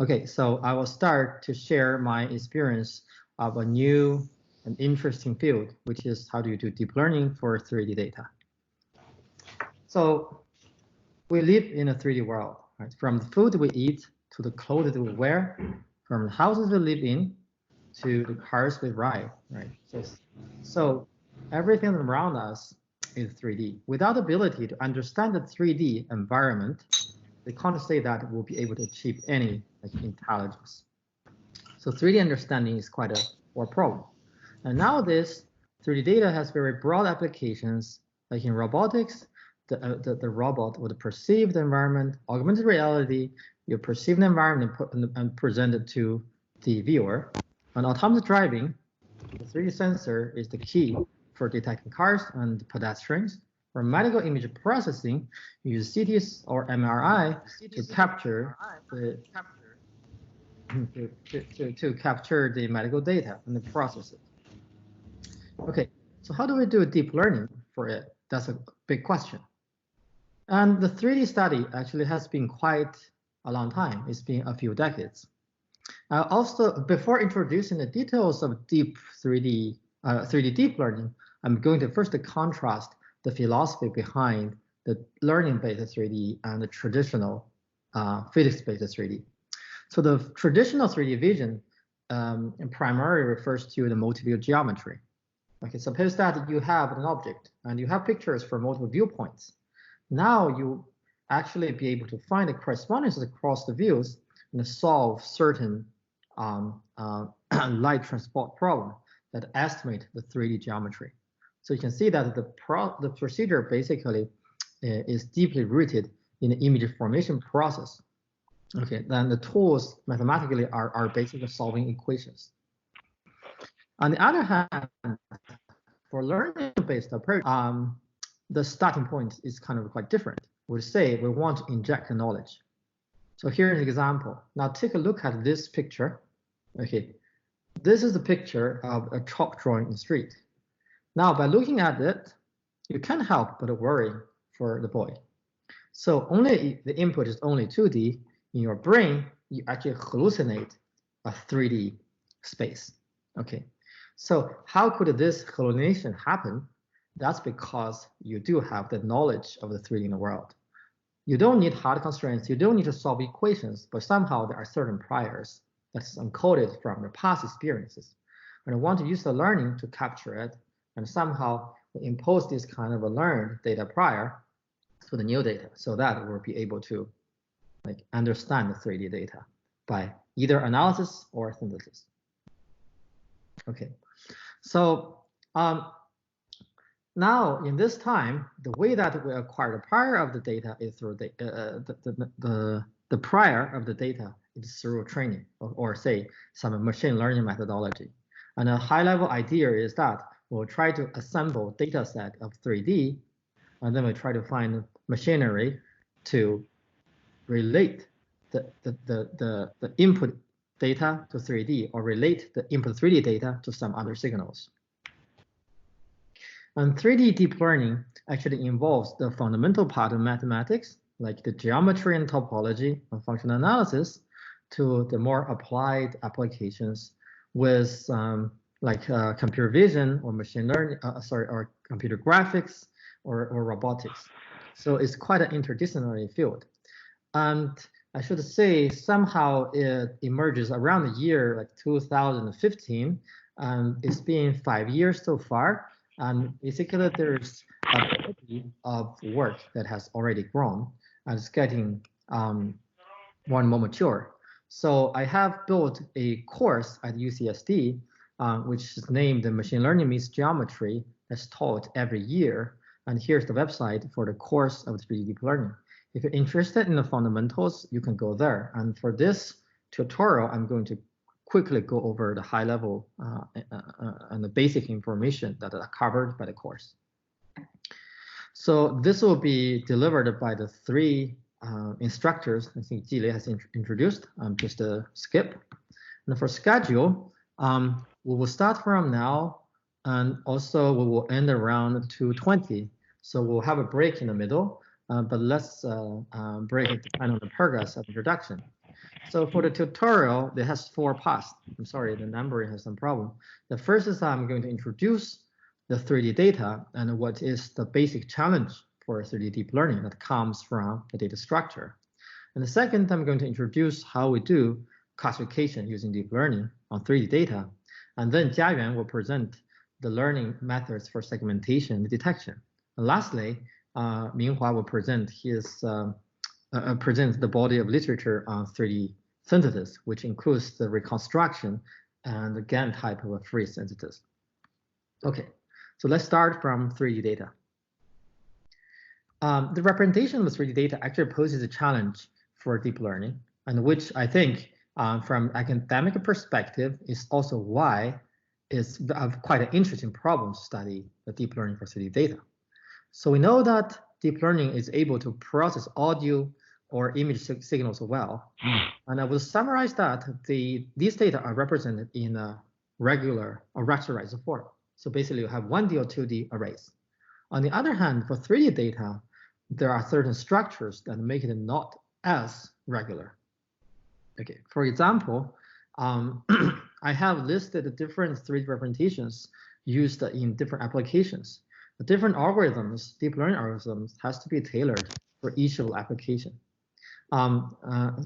Okay, so I will start to share my experience of a new and interesting field, which is how do you do deep learning for 3D data. So we live in a 3D world, right? From the food we eat to the clothes we wear, from the houses we live in to the cars we ride, right? So everything around us is 3D. Without the ability to understand the 3D environment, we can't say that we'll be able to achieve any intelligence. So 3D understanding is quite a hard problem. And nowadays, 3D data has very broad applications, like in robotics. The robot would perceive the environment, augmented reality, you perceive the environment and present it to the viewer. On autonomous driving, the 3D sensor is the key for detecting cars and pedestrians. For medical image processing, you use CTs or MRI to capture to capture the medical data and the process it. Okay, so how do we do deep learning for it? That's a big question. And the 3D study actually has been quite a long time. It's been a few decades. Also, before introducing the details of 3D deep learning, I'm going to first contrast the philosophy behind the learning-based 3D and the traditional physics-based 3D. So the traditional 3D vision primarily refers to the multi-view geometry. Okay, suppose that you have an object and you have pictures for multiple viewpoints. Now you actually be able to find the correspondences across the views and solve certain light transport problem that estimate the 3D geometry. So you can see that the procedure basically is deeply rooted in the image formation process. Okay, then the tools mathematically are basically solving equations. On the other hand, for learning-based approach, the starting point is kind of quite different. We say we want to inject knowledge. So here's an example. Now take a look at this picture. Okay, this is a picture of a chalk drawing in the street. Now by looking at it, you can't help but worry for the boy. So only the input is only 2D. In your brain, you actually hallucinate a 3D space. Okay, so how could this hallucination happen? That's because you do have the knowledge of the 3D in the world. You don't need hard constraints. You don't need to solve equations, but somehow there are certain priors that's encoded from your past experiences. And I want to use the learning to capture it, and somehow impose this kind of a learned data prior to the new data, so that we'll be able to understand the 3D data by either analysis or synthesis. Okay, so now in this time, the way that we acquire the prior of the data is through the prior of the data is through training or say some machine learning methodology. And a high level idea is that we'll try to assemble data set of 3D, and then we try to find machinery to relate the input data to 3D or relate the input 3D data to some other signals. And 3D deep learning actually involves the fundamental part of mathematics, like the geometry and topology and functional analysis, to the more applied applications with computer vision or machine learning, or computer graphics or robotics. So it's quite an interdisciplinary field. And I should say somehow it emerges around the year 2015, and it's been 5 years so far. And basically there's a body of work that has already grown and it's getting more and more mature. So I have built a course at UCSD, which is named the Machine Learning Meets Geometry, that's taught every year. And here's the website for the course of 3D deep learning. If you're interested in the fundamentals, you can go there. And for this tutorial, I'm going to quickly go over the high level and the basic information that are covered by the course. So this will be delivered by the 3 instructors. I think Jile has introduced. Just a skip. And for schedule, we will start from now, and also we will end around 2:20. So we'll have a break in the middle, but let's break it depending on the progress of introduction. So for the tutorial, it has 4 parts. I'm sorry, the numbering has some problem. The first is I'm going to introduce the 3D data and what is the basic challenge for 3D deep learning that comes from the data structure. And the second, I'm going to introduce how we do classification using deep learning on 3D data. And then Jiayuan will present the learning methods for segmentation and detection. And lastly, Minghua will present the body of literature on 3D synthesis, which includes the reconstruction and the GAN type of a free synthesis. Okay, so let's start from 3D data. The representation of 3D data actually poses a challenge for deep learning, and which I think from academic perspective is also why it's quite an interesting problem to study the deep learning for 3D data. So we know that deep learning is able to process audio or image signals well. And I will summarize that these data are represented in a regular or vectorized form. So basically you have 1D or 2D arrays. On the other hand, for 3D data, there are certain structures that make it not as regular. Okay, for example, I have listed different 3D representations used in different applications. The different algorithms, deep learning algorithms, has to be tailored for each of the application.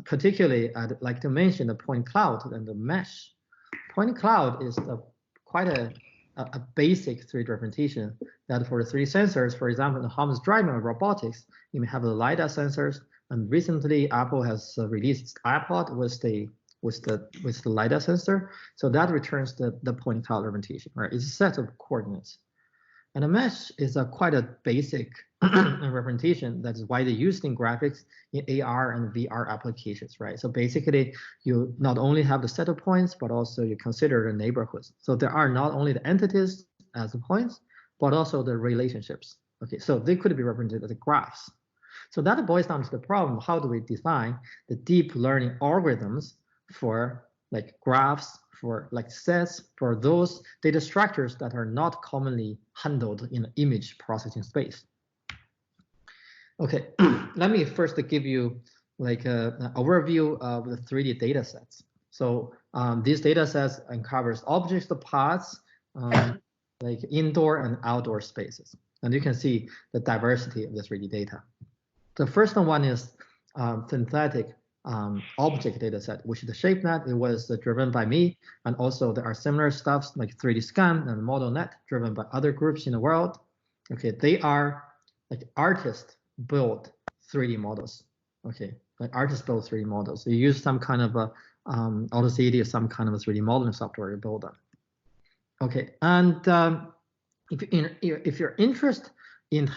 Particularly, I'd like to mention the point cloud and the mesh. Point cloud is quite a basic 3D representation that for the 3D sensors, for example, in autonomous driving or robotics, you may have the LiDAR sensors. And recently, Apple has released iPod with the LiDAR sensor. So that returns the point cloud representation, right? It's a set of coordinates. And a mesh is quite a basic representation that is widely used in graphics, in AR and VR applications, right? So basically, you not only have the set of points, but also you consider the neighborhoods. So there are not only the entities as the points, but also the relationships. Okay, so they could be represented as graphs. So that boils down to the problem: how do we define the deep learning algorithms for like graphs, for like sets, for those data structures that are not commonly handled in image processing space? Okay, let me first give you like an overview of the 3D data sets. So these data sets uncovers objects, the paths, like indoor and outdoor spaces. And you can see the diversity of the 3D data. The first one is synthetic object data set, which is the ShapeNet. It was driven by me, and also there are similar stuffs like 3D Scan and ModelNet, driven by other groups in the world. Okay, they are like artists build 3D models. Okay, like artists build 3D models. You use some kind of a AutoCAD or some kind of a 3D modeling software to build them. Okay, and if you're interested in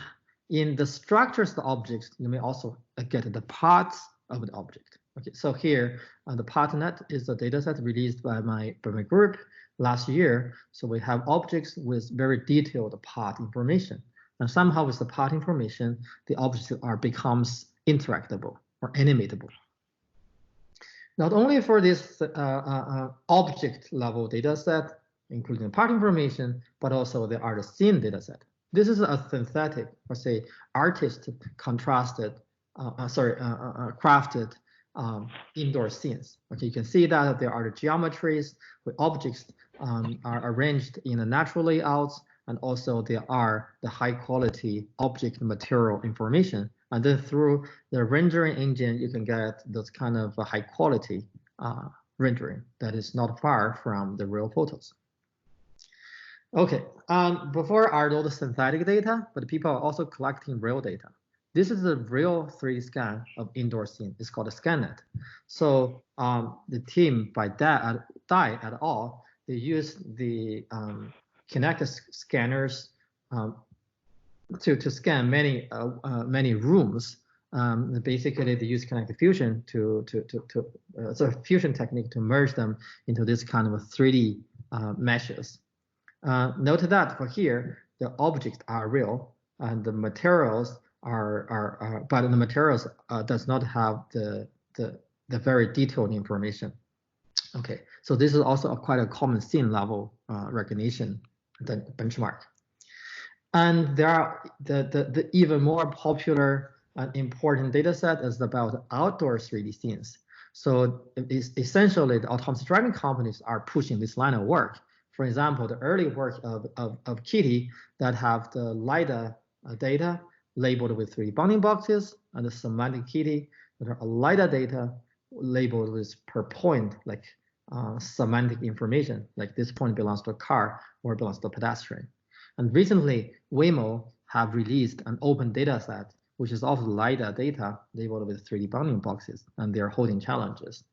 the structures of the objects, you may also get the parts of the object. Okay, so here the PointNet is a dataset released by my group last year. So we have objects with very detailed part information, and somehow with the part information, the objects becomes interactable or animatable. Not only for this object level dataset, including part information, but also there are the scene dataset. This is a synthetic, or say, artist contrasted, crafted indoor scenes. Okay, you can see that there are the geometries where objects are arranged in a natural layouts, and also there are the high quality object material information. And then through the rendering engine, you can get those kind of high quality rendering that is not far from the real photos. Okay, before are those synthetic data, but people are also collecting real data. This is a real 3D scan of indoor scene. It's called a ScanNet. So the team by Dai et al., they use the Kinect scanners to scan many rooms. Basically, they use Kinect Fusion so fusion technique to merge them into this kind of a 3D meshes. Note that for here, the objects are real and the materials but the materials does not have the very detailed information. Okay, so this is also quite a common scene level recognition benchmark. And there are the even more popular and important data set is about outdoor 3D scenes. So it's essentially the autonomous driving companies are pushing this line of work. For example, the early work of Kitty that have the LiDAR data labeled with 3D bounding boxes, and the semantic Kitty that are LiDAR data labeled with per point, like semantic information, like this point belongs to a car or belongs to a pedestrian. And recently, Waymo have released an open data set, which is also LiDAR data labeled with 3D bounding boxes, and they're holding challenges.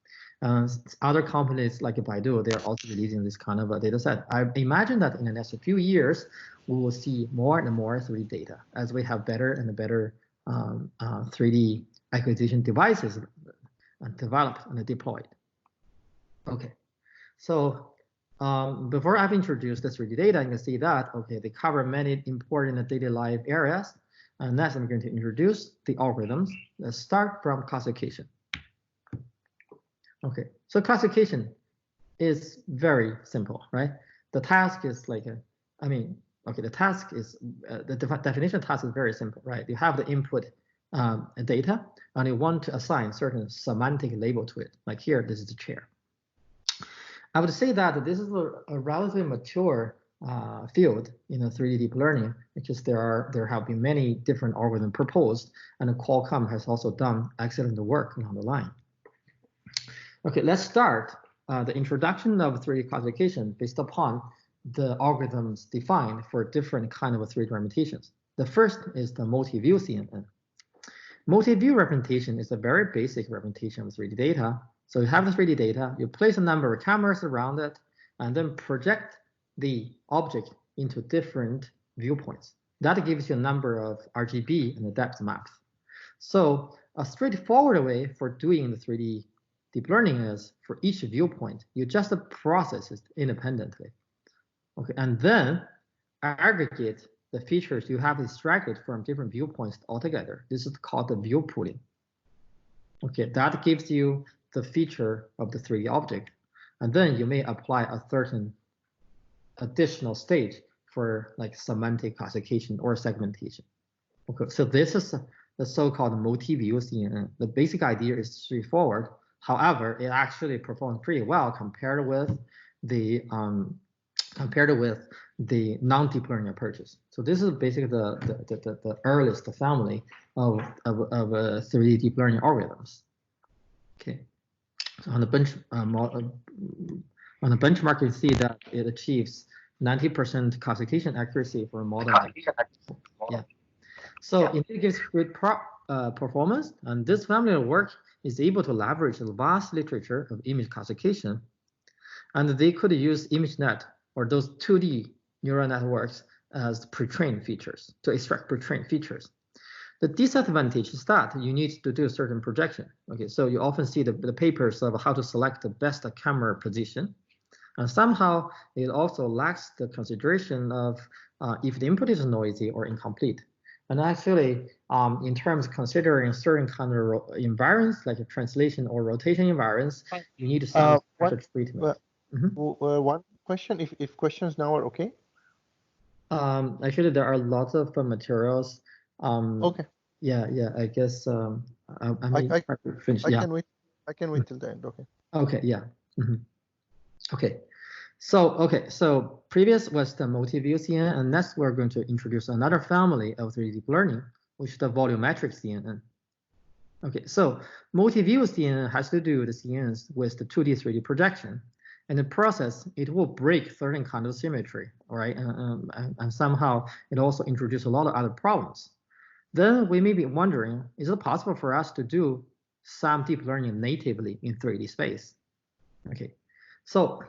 Other companies like Baidu, they're also releasing this kind of a data set. I imagine that in the next few years, we will see more and more 3D data as we have better and better 3D acquisition devices developed and deployed. Okay, so before I've introduced the 3D data, you can see that, okay, they cover many important daily life areas. And next, I'm going to introduce the algorithms. Let's start from classification. Okay, so classification is very simple, right? The task is like, the task is, the definition of task is very simple, right? You have the input data, and you want to assign certain semantic label to it. Like here, this is the chair. I would say that this is a relatively mature field in 3D deep learning, because there have been many different algorithms proposed, and Qualcomm has also done excellent work along the line. Okay, let's start the introduction of 3D classification based upon the algorithms defined for different kind of 3D representations. The first is the multi-view CNN. Multi-view representation is a very basic representation of 3D data. So you have the 3D data, you place a number of cameras around it, and then project the object into different viewpoints. That gives you a number of RGB and the depth maps. So a straightforward way for doing the 3D deep learning is for each viewpoint, you just process it independently. Okay, and then aggregate the features you have extracted from different viewpoints altogether. This is called the view pooling. Okay, that gives you the feature of the 3D object. And then you may apply a certain additional stage for like semantic classification or segmentation. Okay, so this is the so-called multi-view CNN. The basic idea is straightforward. However, it actually performs pretty well compared with the non-deep learning approaches. So this is basically the earliest family of 3D deep learning algorithms. Okay, so on the benchmark, you see that it achieves 90% classification accuracy for model. Yeah. So it gives great performance, and this family of work is able to leverage the vast literature of image classification, and they could use ImageNet or those 2D neural networks as pre-trained features to extract pre-trained features. The disadvantage is that you need to do certain projection. Okay, so you often see the papers of how to select the best camera position, and somehow it also lacks the consideration of if the input is noisy or incomplete. And actually, in terms of considering certain kind of invariants, like a translation or rotation invariants, you need to see special treatment. One question, if questions now are okay? Actually, there are lots of materials. Okay. Yeah, I guess I finish. I can wait till the end. Okay. Okay. Yeah. Okay. So previous was the multi-view CNN, and next we're going to introduce another family of 3D deep learning, which is the volumetric CNN. Okay, so multi-view CNN has to do with the CNNs with the 2D, 3D projection. In the process, it will break certain kind of symmetry, all right? And somehow it also introduces a lot of other problems. Then we may be wondering, is it possible for us to do some deep learning natively in 3D space? Okay, so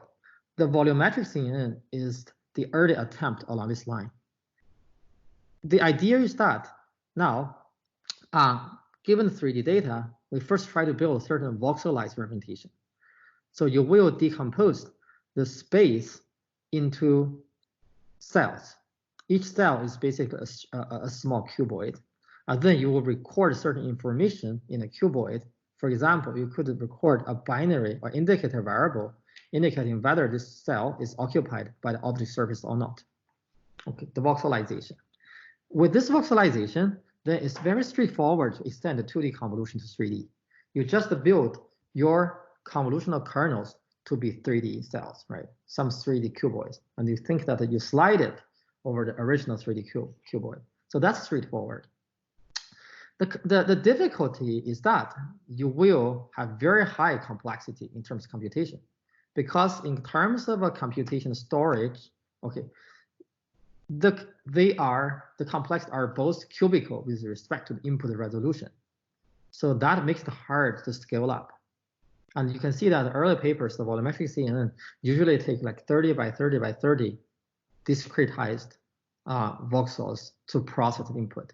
the volumetric CNN is the early attempt along this line. The idea is that now, given the 3D data, we first try to build a certain voxelized representation. So you will decompose the space into cells. Each cell is basically a small cuboid. And then you will record certain information in a cuboid. For example, you could record a binary or indicator variable indicating whether this cell is occupied by the object surface or not. Okay, the voxelization. With this voxelization, then it's very straightforward to extend the 2D convolution to 3D. You just build your convolutional kernels to be 3D cells, right? Some 3D cuboids, and you think that you slide it over the original 3D cuboid. So that's straightforward. The difficulty is that you will have very high complexity in terms of computation, because in terms of a computation storage, okay, the complex are both cubical with respect to the input resolution. So that makes it hard to scale up. And you can see that the early papers, the volumetric CNN, usually take like 30 by 30 by 30 discretized voxels to process the input.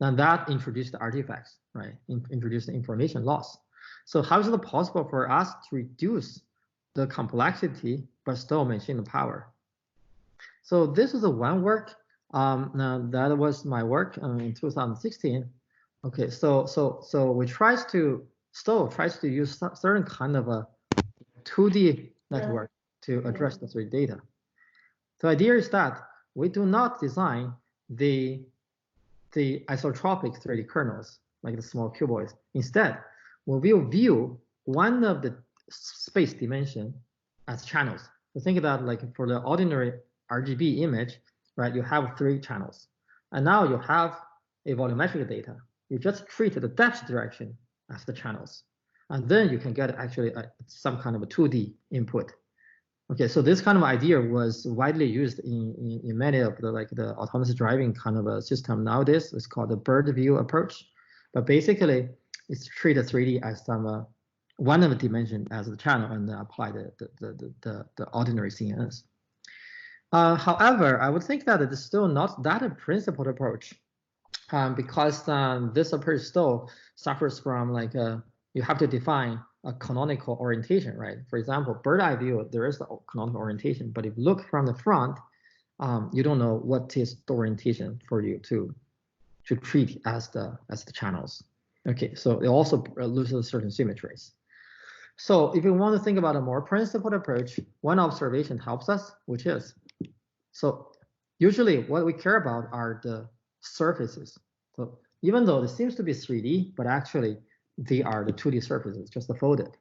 And that introduced the artifacts, right? Introduced the information loss. So how is it possible for us to reduce the complexity but still maintain the power? So this is the one work. That was my work in 2016. Okay, so we tries to use certain kind of a 2D network to address the 3D data. The idea is that we do not design the isotropic 3D kernels like the small cuboids. Instead, we will view one of the space dimension as channels. So think about like for the ordinary RGB image, right? You have 3 channels, and now you have a volumetric data. You just treat the depth direction as the channels, and then you can get actually some kind of a 2D input. Okay, so this kind of idea was widely used in many of the autonomous driving kind of a system nowadays. It's called the bird view approach, but basically it's treat the 3D as some one of the dimension as the channel and apply the ordinary CNNs. However, I would think that it is still not that a principled approach, because this approach still suffers from like you have to define a canonical orientation, right? For example, bird eye view, there is the canonical orientation, but if you look from the front, you don't know what is the orientation for you to treat as the channels. Okay, so it also loses certain symmetries. So if you want to think about a more principled approach, one observation helps us, which is, so usually what we care about are the surfaces. So even though it seems to be 3D, but actually they are the 2D surfaces, just folded.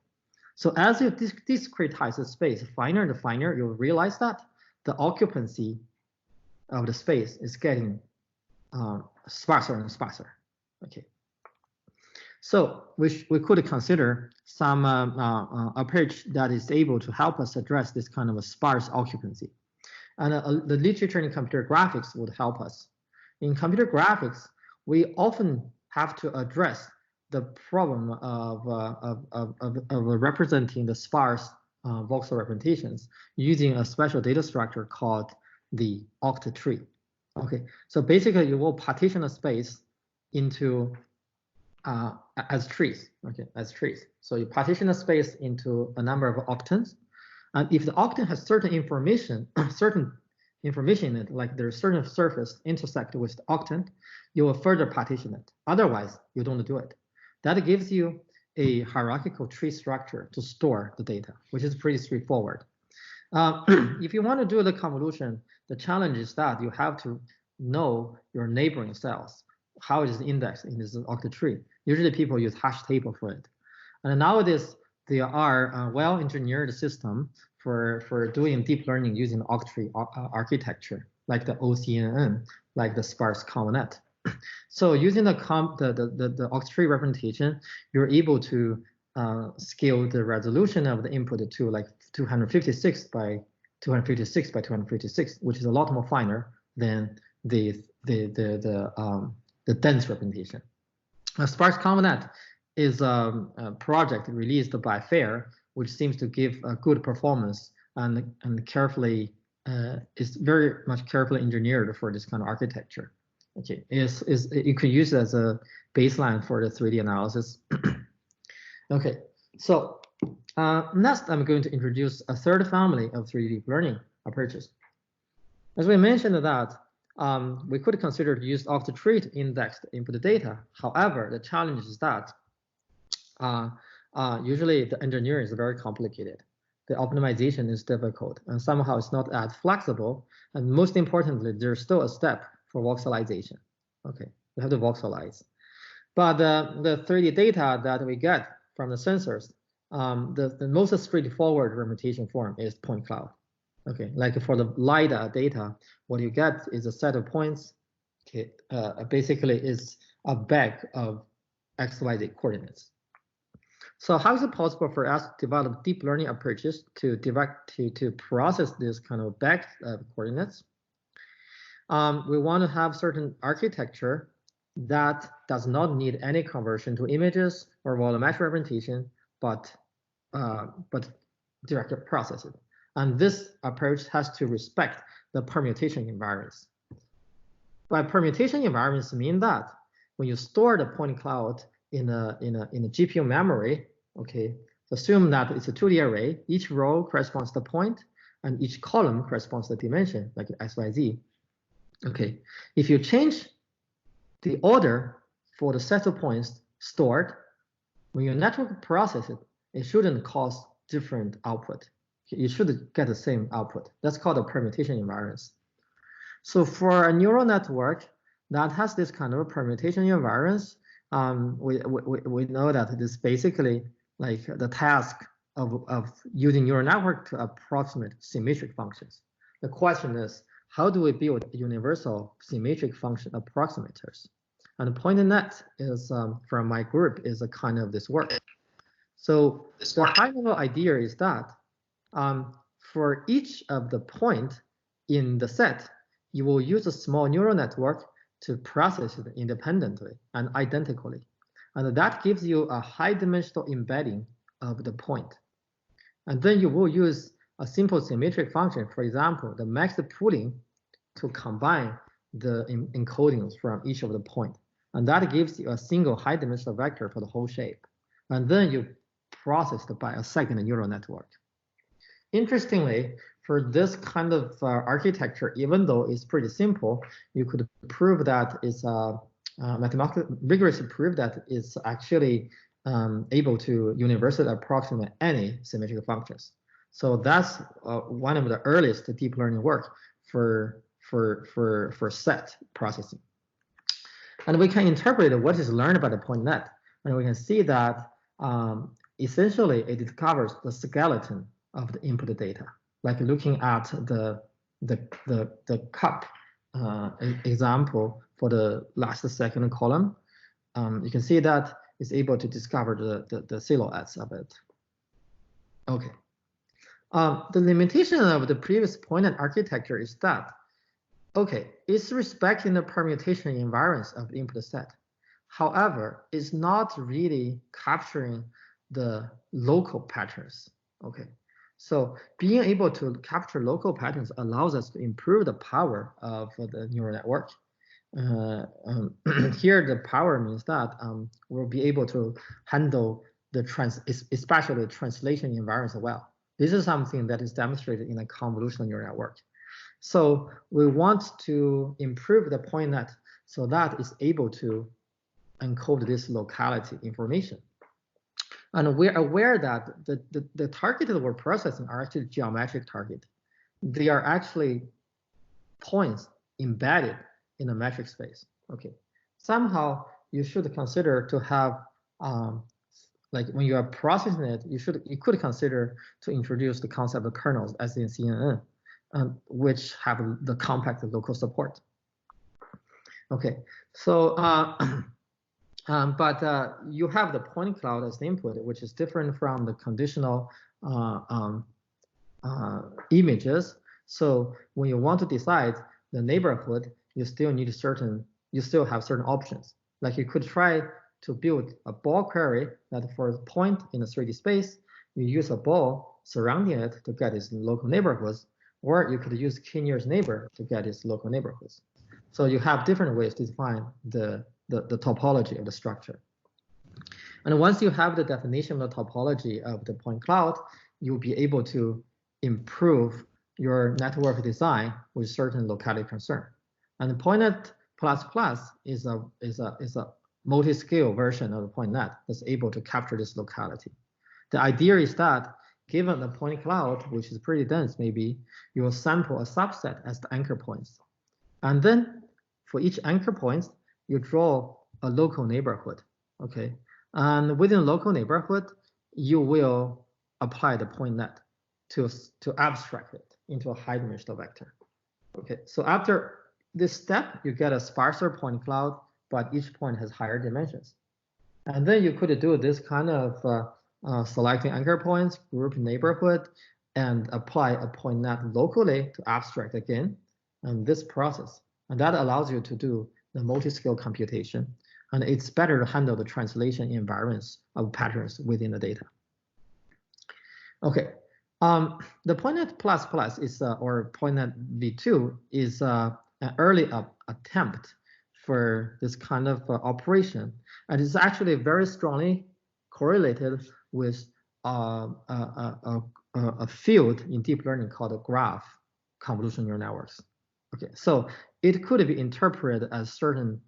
So as you discretize the space finer and finer, you'll realize that the occupancy of the space is getting sparser and sparser. Okay. So we could consider some approach that is able to help us address this kind of a sparse occupancy. And the literature in computer graphics would help us. In computer graphics, we often have to address the problem of representing the sparse voxel representations using a special data structure called the Octree. Okay, so basically you will partition a space into as trees. Okay, as trees. So you partition a space into a number of octants, and if the octant has certain information in it, like there's certain surface intersect with the octant, you will further partition it. Otherwise, you don't do it. That gives you a hierarchical tree structure to store the data, which is pretty straightforward. If you want to do the convolution, the challenge is that you have to know your neighboring cells, how it is indexed in this octree. Usually people use hash table for it. And nowadays, there are well-engineered system for doing deep learning using Octree architecture, like the OCNN, like the sparse ConvNet. So using the Octree representation, you're able to scale the resolution of the input to like 256 by 256 by 256, which is a lot more finer than the dense representation. A sparse ConvNet is a project released by FAIR, which seems to give a good performance and carefully is very much carefully engineered for this kind of architecture. Okay, you could use it as a baseline for the 3D analysis. Okay, so next I'm going to introduce a third family of 3D learning approaches. As we mentioned that we could consider to use Octree to index the input data. However, the challenge is that usually the engineering is very complicated. The optimization is difficult, and somehow it's not as flexible. And most importantly, there's still a step for voxelization. Okay, we have to voxelize. But the 3D data that we get from the sensors the most straightforward representation form is point cloud. Okay, like for the LiDAR data, what you get is a set of points. Okay, basically is a bag of XYZ coordinates. So how is it possible for us to develop deep learning approaches to process this kind of bag of coordinates? We want to have certain architecture that does not need any conversion to images or volumetric representation, but directly process it. And this approach has to respect the permutation invariance. By permutation invariance mean that when you store the point cloud in a GPU memory, okay, assume that it's a 2D array. Each row corresponds to the point, and each column corresponds to the dimension, like XYZ. Okay, if you change the order for the set of points stored, when your network processes it, it shouldn't cause different output. You should get the same output. That's called a permutation invariance. So for a neural network that has this kind of a permutation invariance, we know that it is basically like the task of using neural network to approximate symmetric functions. The question is, how do we build universal symmetric function approximators? And PointNet is from my group is a kind of this work. So the high-level idea is that for each of the point in the set, you will use a small neural network to process it independently and identically. And that gives you a high-dimensional embedding of the point. And then you will use a simple symmetric function, for example, the max pooling, to combine the encodings from each of the point. And that gives you a single high-dimensional vector for the whole shape. And then you process it by a second neural network. Interestingly, for this kind of architecture, even though it's pretty simple, you could prove that it's mathematically rigorously prove that it's actually able to universally approximate any symmetric functions. So that's one of the earliest deep learning work for set processing. And we can interpret what is learned by the PointNet, and we can see that essentially it discovers the skeleton of the input data. Like looking at the cup example for the last second column, you can see that it's able to discover the silhouettes of it. Okay. The limitation of the previous PointNet architecture is that, okay, it's respecting the permutation invariance of the input set. However, it's not really capturing the local patterns. Okay. So being able to capture local patterns allows us to improve the power of the neural network. Here, the power means that we'll be able to handle especially the translation invariance well. This is something that is demonstrated in a convolutional neural network. So we want to improve the PointNet so that it's able to encode this locality information. And we're aware that the targets that we're processing are actually geometric targets. They are actually points embedded in a metric space. Okay. Somehow you should consider to have like when you are processing it, you could consider to introduce the concept of kernels as in CNN, which have the compact local support. Okay. So but you have the point cloud as the input, which is different from the conditional images. So when you want to decide the neighborhood, you still have certain options. Like you could try to build a ball query that for a point in a 3D space, you use a ball surrounding it to get its local neighborhoods, or you could use k-nearest neighbor to get its local neighborhoods. So you have different ways to define the topology of the structure. And once you have the definition of the topology of the point cloud, you'll be able to improve your network design with certain locality concern. And the PointNet++ is a multi-scale version of the PointNet that's able to capture this locality. The idea is that given the point cloud, which is pretty dense, maybe you will sample a subset as the anchor points. And then for each anchor point, you draw a local neighborhood, okay? And within local neighborhood, you will apply the PointNet to abstract it into a high-dimensional vector. Okay, so after this step, you get a sparser point cloud, but each point has higher dimensions. And then you could do this kind of selecting anchor points, group neighborhood, and apply a PointNet locally to abstract again, and this process. And that allows you to do the multi-scale computation. And it's better to handle the translation invariance of patterns within the data. Okay, the PointNet++ is, or PointNet v2 is an early attempt for this kind of operation. And it's actually very strongly correlated with a field in deep learning called a graph convolution neural networks. Okay, so it could be interpreted as certain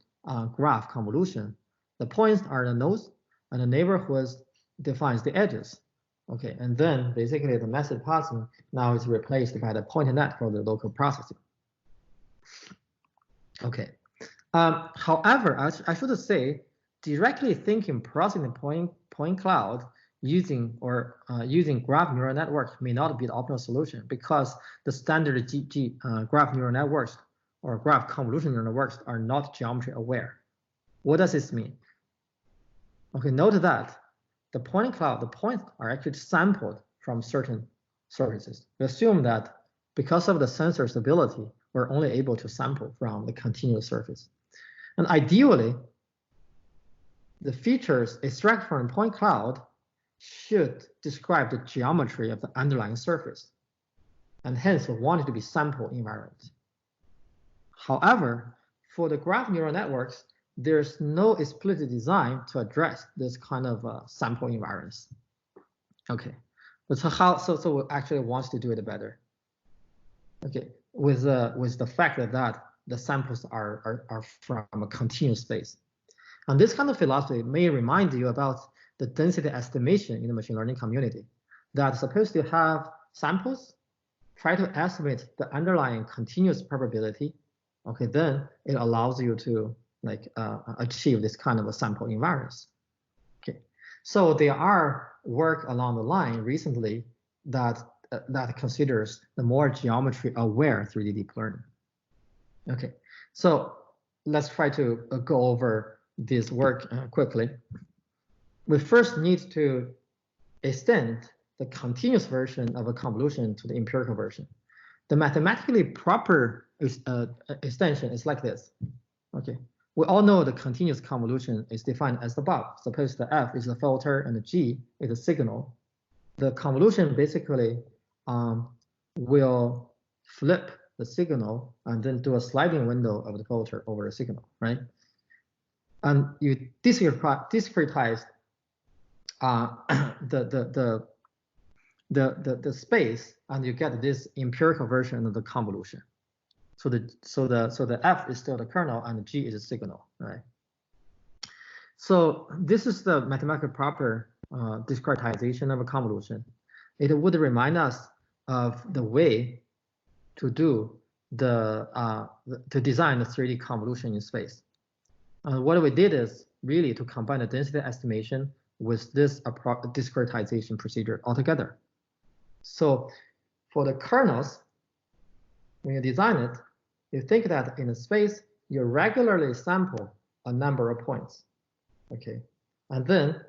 graph convolution. The points are the nodes, and the neighborhoods defines the edges. Okay, and then basically the method passing now is replaced by the PointNet for the local processing. Okay, however, I should say, directly thinking processing point cloud using graph neural networks may not be the optimal solution, because the standard graph neural networks or graph convolution neural networks are not geometry aware. What does this mean? Okay, note that the point cloud, the points are actually sampled from certain surfaces. We assume that because of the sensor stability, we're only able to sample from the continuous surface. And ideally, the features extracted from the point cloud should describe the geometry of the underlying surface, and hence want it to be sample invariant. However, for the graph neural networks, there's no explicit design to address this kind of sample invariance. Okay, but so we actually want to do it better. Okay, with the fact that the samples are from a continuous space. And this kind of philosophy may remind you about the density estimation in the machine learning community, that's supposed to have samples, try to estimate the underlying continuous probability. Okay, then it allows you to achieve this kind of a sample invariance. Okay, so there are work along the line recently that considers the more geometry aware 3D deep learning. Okay, so let's try to go over this work quickly. We first need to extend the continuous version of a convolution to the empirical version. The mathematically proper extension is like this. Okay, we all know the continuous convolution is defined as above. Suppose the f is the filter and the g is the signal. The convolution basically will flip the signal and then do a sliding window of the filter over the signal, right? And you discretize the space, and you get this empirical version of the convolution. So the f is still the kernel and the g is a signal, right? So this is the mathematical proper discretization of a convolution. It would remind us of the way to do to design the 3D convolution in space. What we did is really to combine the density estimation with this discretization procedure altogether. So for the kernels, when you design it, you think that in a space, you regularly sample a number of points, okay? And then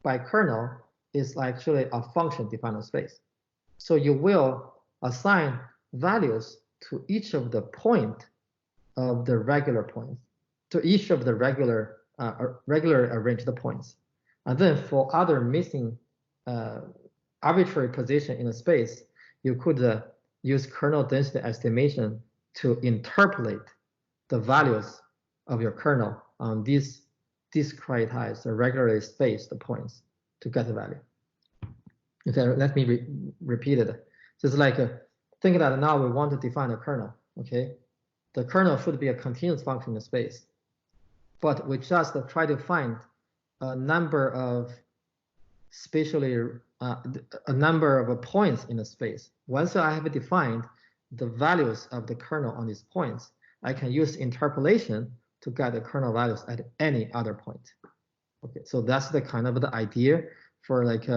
by kernel is actually a function defined in space. So you will assign values to each of the point of the regular points, to each of the regular arranged points. And then for other missing arbitrary position in a space, you could use kernel density estimation to interpolate the values of your kernel on these discretized or regularly spaced points to get the value. Okay, let me repeat it. So it's like think that now we want to define a kernel. Okay, the kernel should be a continuous function in space, but we just try to find a number of a number of points in a space. Once I have defined the values of the kernel on these points, I can use interpolation to get the kernel values at any other point. Okay, so that's the kind of the idea for like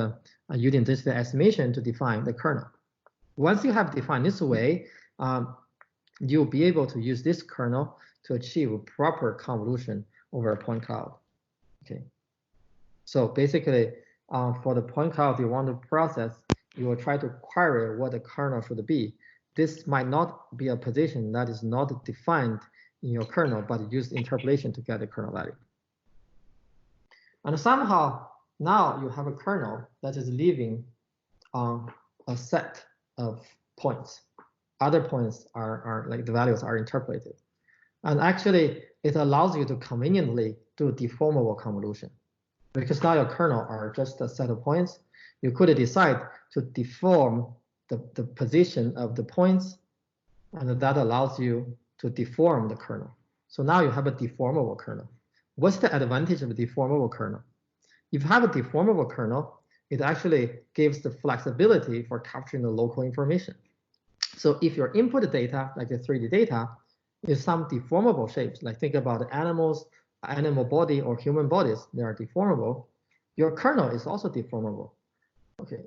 using density estimation to define the kernel. Once you have defined this way, you'll be able to use this kernel to achieve proper convolution over a point cloud. Okay. So basically, for the point cloud you want to process, you will try to query what the kernel should be. This might not be a position that is not defined in your kernel, but use interpolation to get the kernel value. And somehow now you have a kernel that is living on a set of points. Other points are like the values are interpolated. And actually, it allows you to conveniently do deformable convolution. Because now your kernel are just a set of points, you could decide to deform the position of the points, and that allows you to deform the kernel. So now you have a deformable kernel. What's the advantage of a deformable kernel? If you have a deformable kernel, it actually gives the flexibility for capturing the local information. So if your input data, like the 3D data, is some deformable shapes, like think about animals, animal body or human bodies, they are deformable. Your kernel is also deformable. Okay,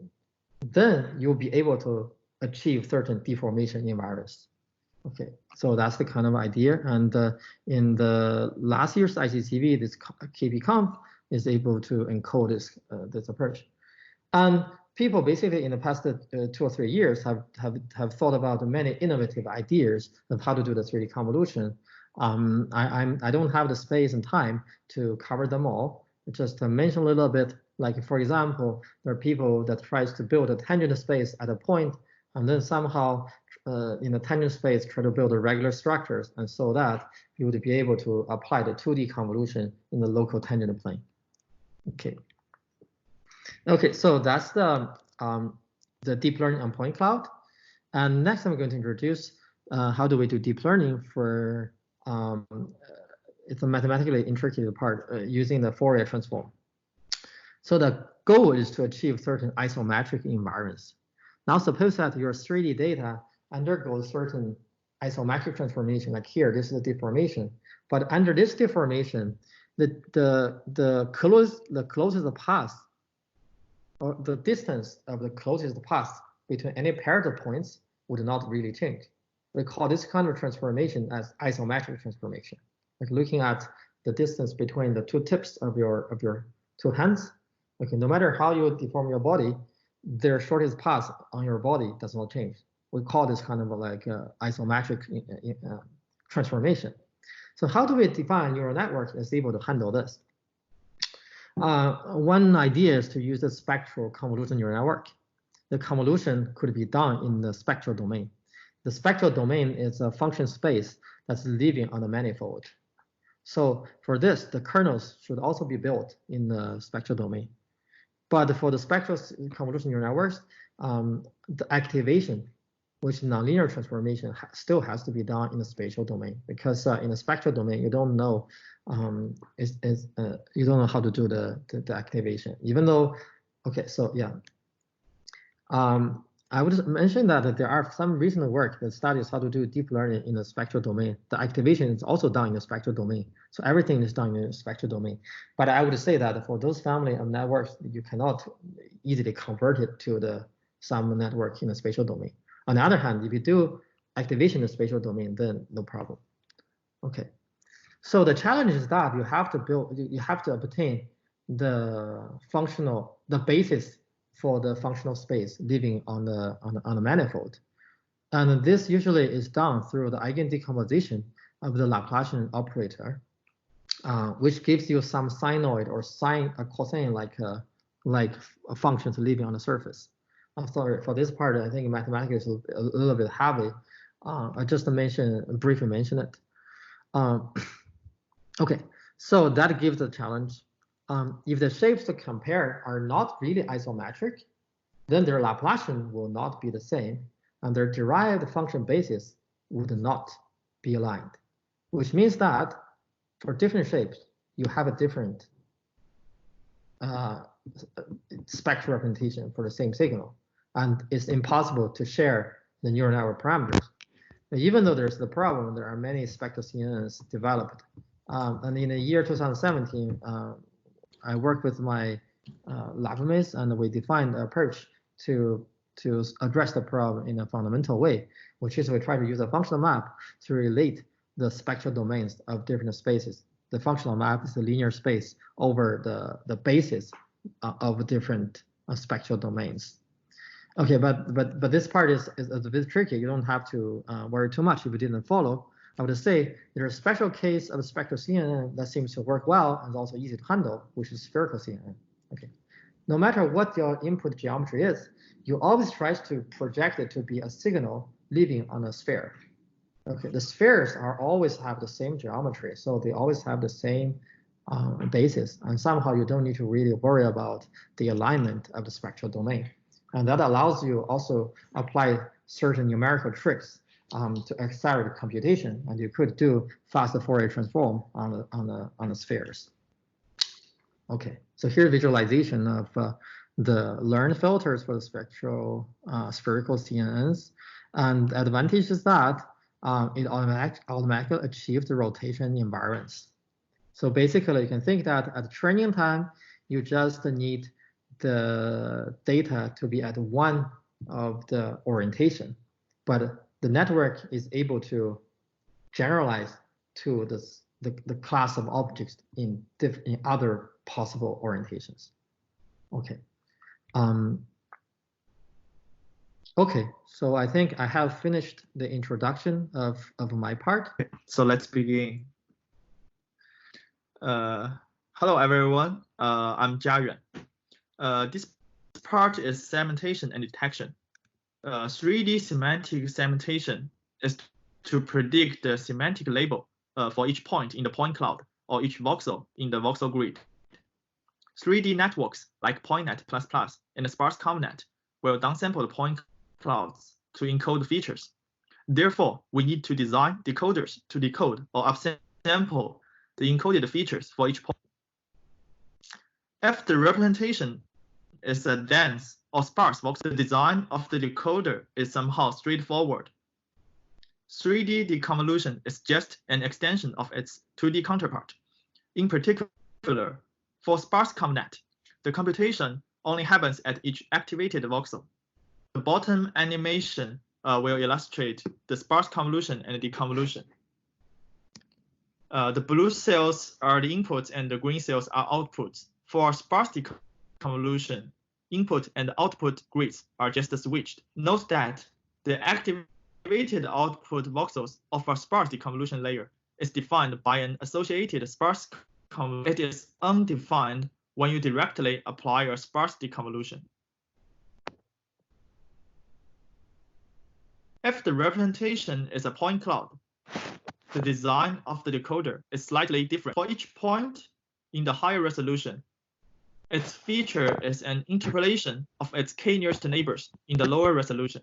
then you'll be able to achieve certain deformation invariance. Okay, so that's the kind of idea. And in the last year's ICCV, this KP-Conv is able to encode this approach. And people basically in the past 2 or 3 years have thought about many innovative ideas of how to do the 3D convolution. I don't have the space and time to cover them all. Just to mention a little bit, like for example, there are people that tries to build a tangent space at a point, and then somehow in the tangent space try to build a regular structures, and so that you would be able to apply the 2D convolution in the local tangent plane. Okay. Okay, so that's the deep learning on point cloud. And next I'm going to introduce how do we do deep learning for it's a mathematically intricate part using the Fourier transform. So the goal is to achieve certain isometric invariance. Now suppose that your 3D data undergoes certain isometric transformation, like here, this is the deformation. But under this deformation, the closest path, or the distance of the closest path between any pair of points would not really change. We call this kind of transformation as isometric transformation, like looking at the distance between the two tips of your two hands. Okay, no matter how you deform your body, their shortest path on your body does not change. We call this kind of like isometric transformation. So how do we define neural network that's able to handle this? One idea is to use the spectral convolution neural network. The convolution could be done in the spectral domain. The spectral domain is a function space that's living on the manifold. So for this, the kernels should also be built in the spectral domain. But for the spectral convolution neural networks, the activation, which is nonlinear transformation, still has to be done in the spatial domain, because in the spectral domain you don't know you don't know how to do the activation. Even though, okay, so yeah, I would mention that there are some recent work that studies how to do deep learning in the spectral domain. The activation is also done in the spectral domain. So everything is done in the spectral domain. But I would say that for those family of networks, you cannot easily convert it to some network in the spatial domain. On the other hand, if you do activation in the spatial domain, then no problem. Okay. So the challenge is that you have to obtain the basis for the functional space living on the manifold. And this usually is done through the eigendecomposition of the Laplacian operator, which gives you some sinoid or cosine like functions living on the surface. I'm sorry for this part. I think mathematics is a little bit heavy. I just briefly mention it. Okay, so that gives a challenge. If the shapes to compare are not really isometric, then their Laplacian will not be the same, and their derived function basis would not be aligned, which means that for different shapes, you have a different spectral representation for the same signal, and it's impossible to share the neural network parameters. Even though there's the problem, there are many spectral CNNs developed. And in the year 2017, I work with my lab mates, and we defined an approach to address the problem in a fundamental way, which is we try to use a functional map to relate the spectral domains of different spaces. The functional map is a linear space over the basis of different spectral domains. Okay, but this part is a bit tricky. You don't have to worry too much if you didn't follow. I would say there's a special case of spectral CNN that seems to work well and is also easy to handle, which is spherical CNN. Okay, no matter what your input geometry is, you always try to project it to be a signal living on a sphere. Okay, the spheres always have the same geometry, so they always have the same basis, and somehow you don't need to really worry about the alignment of the spectral domain. And that allows you also apply certain numerical tricks to accelerate computation, and you could do faster Fourier transform on the spheres. Okay, so here's visualization of the learned filters for the spherical CNNs, and the advantage is that it automatically achieves the rotation invariance. So basically, you can think that at training time, you just need the data to be at one of the orientation, but the network is able to generalize to the class of objects in other possible orientations. Okay. Okay, so I think I have finished the introduction of my part. Okay, so let's begin. Hello, everyone. I'm Jia Yuan. This part is segmentation and detection. 3D semantic segmentation is to predict the semantic label for each point in the point cloud or each voxel in the voxel grid. 3D networks like PointNet++ and the sparse ConvNet will downsample the point clouds to encode features. Therefore, we need to design decoders to decode or upsample the encoded features for each point. If the representation is a dense or sparse voxel, the design of the decoder is somehow straightforward. 3D deconvolution is just an extension of its 2D counterpart. In particular, for sparse ConvNet, the computation only happens at each activated voxel. The bottom animation will illustrate the sparse convolution and deconvolution. The blue cells are the inputs and the green cells are outputs. For sparse deconvolution, input and output grids are just switched. Note that the activated output voxels of a sparse deconvolution layer is defined by an associated sparse convolution. It is undefined when you directly apply a sparse deconvolution. If the representation is a point cloud, the design of the decoder is slightly different. For each point in the higher resolution, its feature is an interpolation of its k nearest neighbors in the lower resolution.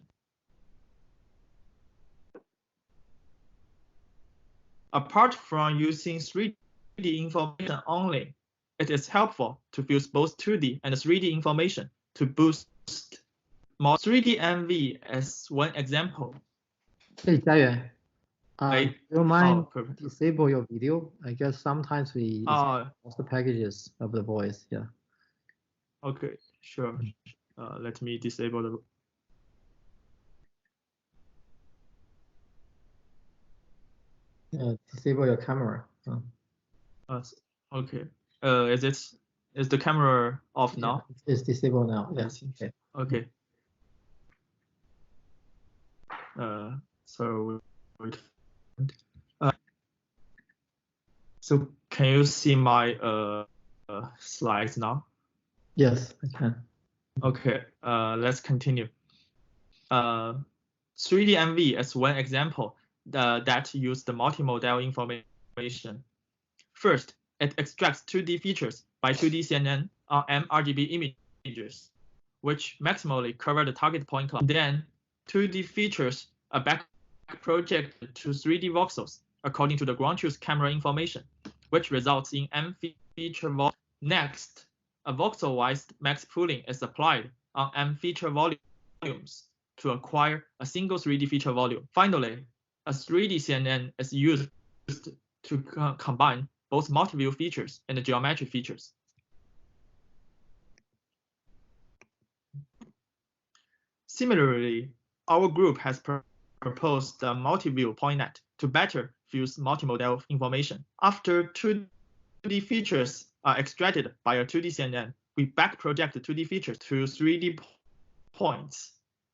Apart from using 3D information only, it is helpful to fuse both 2D and 3D information to boost more 3D MV as one example. Hey, Jiayuan, do you mind perfect. disable your video? I guess sometimes we lost the packages of the voice. Yeah. Okay, sure. Let me disable the. Disable your camera. Okay. Is the camera off now? It's disabled now. Yes. Okay. Okay. So wait. So can you see my slides now? Yes, I can. Okay. Let's continue. 3D MV is one example that use the multimodal information. First, it extracts 2D features by 2D CNN on mRGB images, which maximally cover the target point cloud. Then, 2D features are back projected to 3D voxels according to the ground truth camera information, which results in M feature volume. Next, a voxel-wise max pooling is applied on M feature volumes to acquire a single 3D feature volume. Finally, a 3D CNN is used to combine both multi-view features and geometric features. Similarly, our group has proposed the multi-view PointNet to better fuse multimodal information. After 2D features are extracted by a 2D CNN, we back project the 2D features to 3D points.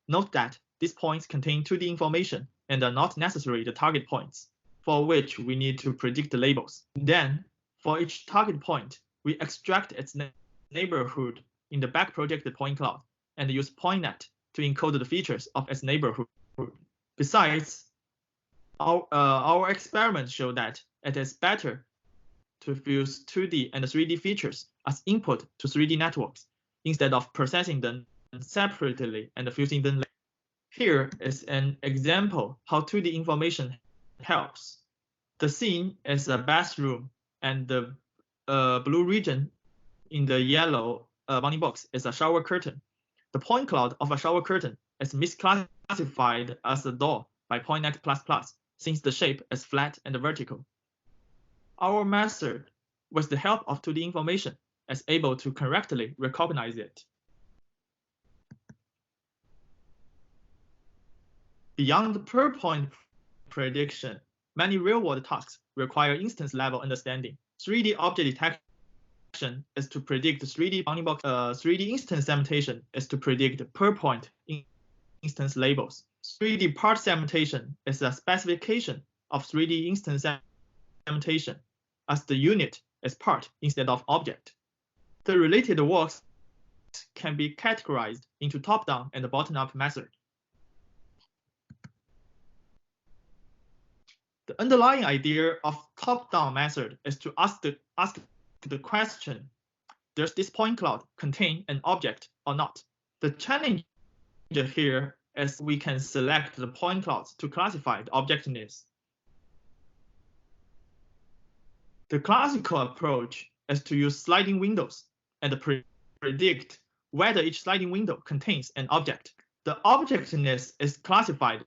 Note that these points contain 2D information and are not necessarily the target points, for which we need to predict the labels. Then, for each target point, we extract its neighborhood in the back projected point cloud and use PointNet to encode the features of its neighborhood. Besides, our experiments show that it is better to fuse 2D and 3D features as input to 3D networks instead of processing them separately and fusing them later. Here is an example how 2D information helps. The scene is a bathroom, and the blue region in the yellow bounding box is a shower curtain. The point cloud of a shower curtain is misclassified as a door by PointNet++, since the shape is flat and vertical. Our method, with the help of 2D information, is able to correctly recognize it. Beyond the per-point prediction, many real-world tasks require instance-level understanding. 3D object detection is to predict 3D bounding box. 3D instance segmentation is to predict per-point instance labels. 3D part segmentation is a specification of 3D instance segmentation, as the unit is part instead of object. The related works can be categorized into top-down and bottom-up method. The underlying idea of top-down method is to ask the question, does this point cloud contain an object or not? The challenge here is we can select the point clouds to classify the objectness. The classical approach is to use sliding windows and predict whether each sliding window contains an object. The objectness is classified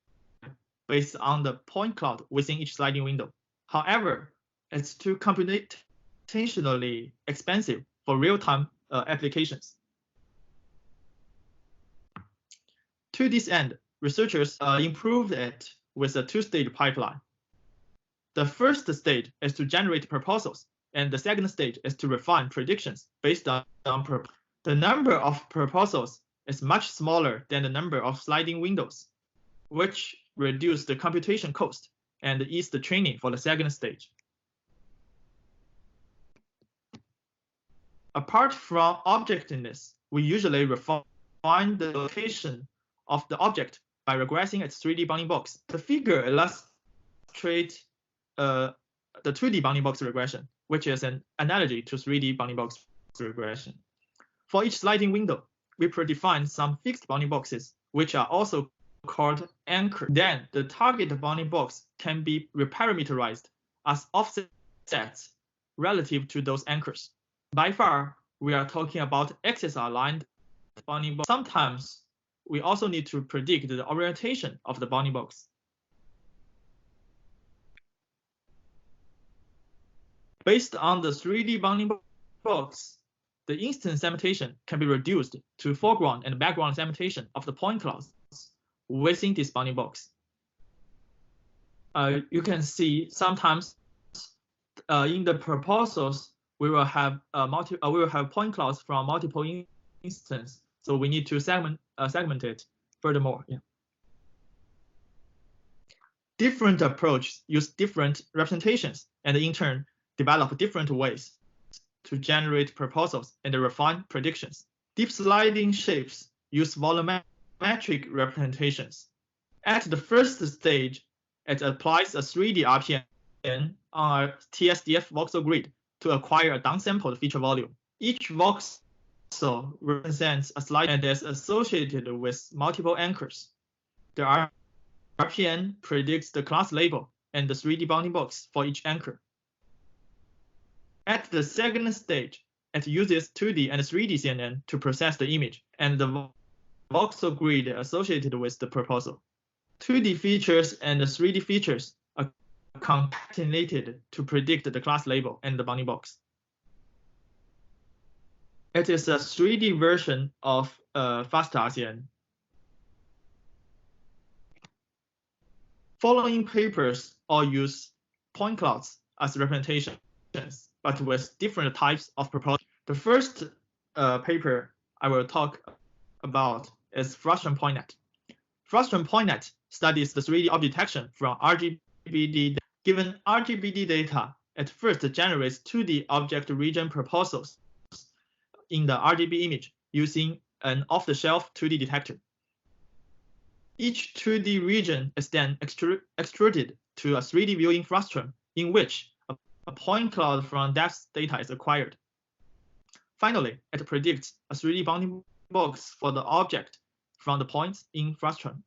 based on the point cloud within each sliding window. However, it's too computationally expensive for real-time applications. To this end, researchers improved it with a two-stage pipeline. The first stage is to generate proposals, and the second stage is to refine predictions based on the number of proposals is much smaller than the number of sliding windows, which reduce the computation cost and ease the training for the second stage. Apart from objectness, we usually refine the location of the object by regressing its 3D bounding box. The figure illustrates the 2D bounding box regression, which is an analogy to 3D bounding box regression. For each sliding window, we predefine some fixed bounding boxes, which are also called anchor. Then the target bounding box can be reparameterized as offsets relative to those anchors. By far, we are talking about axis-aligned bounding box. Sometimes we also need to predict the orientation of the bounding box. Based on the 3D bounding box, the instance segmentation can be reduced to foreground and background segmentation of the point clouds within this bounding box. You can see sometimes in the proposals we will have point clouds from multiple instances, so we need to segment it furthermore. Yeah. Different approaches use different representations and in turn develop different ways to generate proposals and refine predictions. Deep sliding shapes use volumetric representations. At the first stage, it applies a 3D RPN on a TSDF voxel grid to acquire a downsampled feature volume. Each voxel represents a slide and is associated with multiple anchors. The RPN predicts the class label and the 3D bounding box for each anchor. At the second stage, it uses 2D and 3D CNN to process the image and the voxel grid associated with the proposal. 2D features and 3D features are concatenated to predict the class label and the bounding box. It is a 3D version of fast R-CNN. Following papers all use point clouds as representations, but with different types of proposals. The first paper I will talk about is Frustrum PointNet. Frustrum PointNet studies the 3D object detection from RGBD. Given RGBD data, it first generates 2D object region proposals in the RGB image using an off-the-shelf 2D detector. Each 2D region is then extruded to a 3D viewing frustrum in which a point cloud from depth data is acquired. Finally, it predicts a 3D bounding box for the object from the points in frustrum.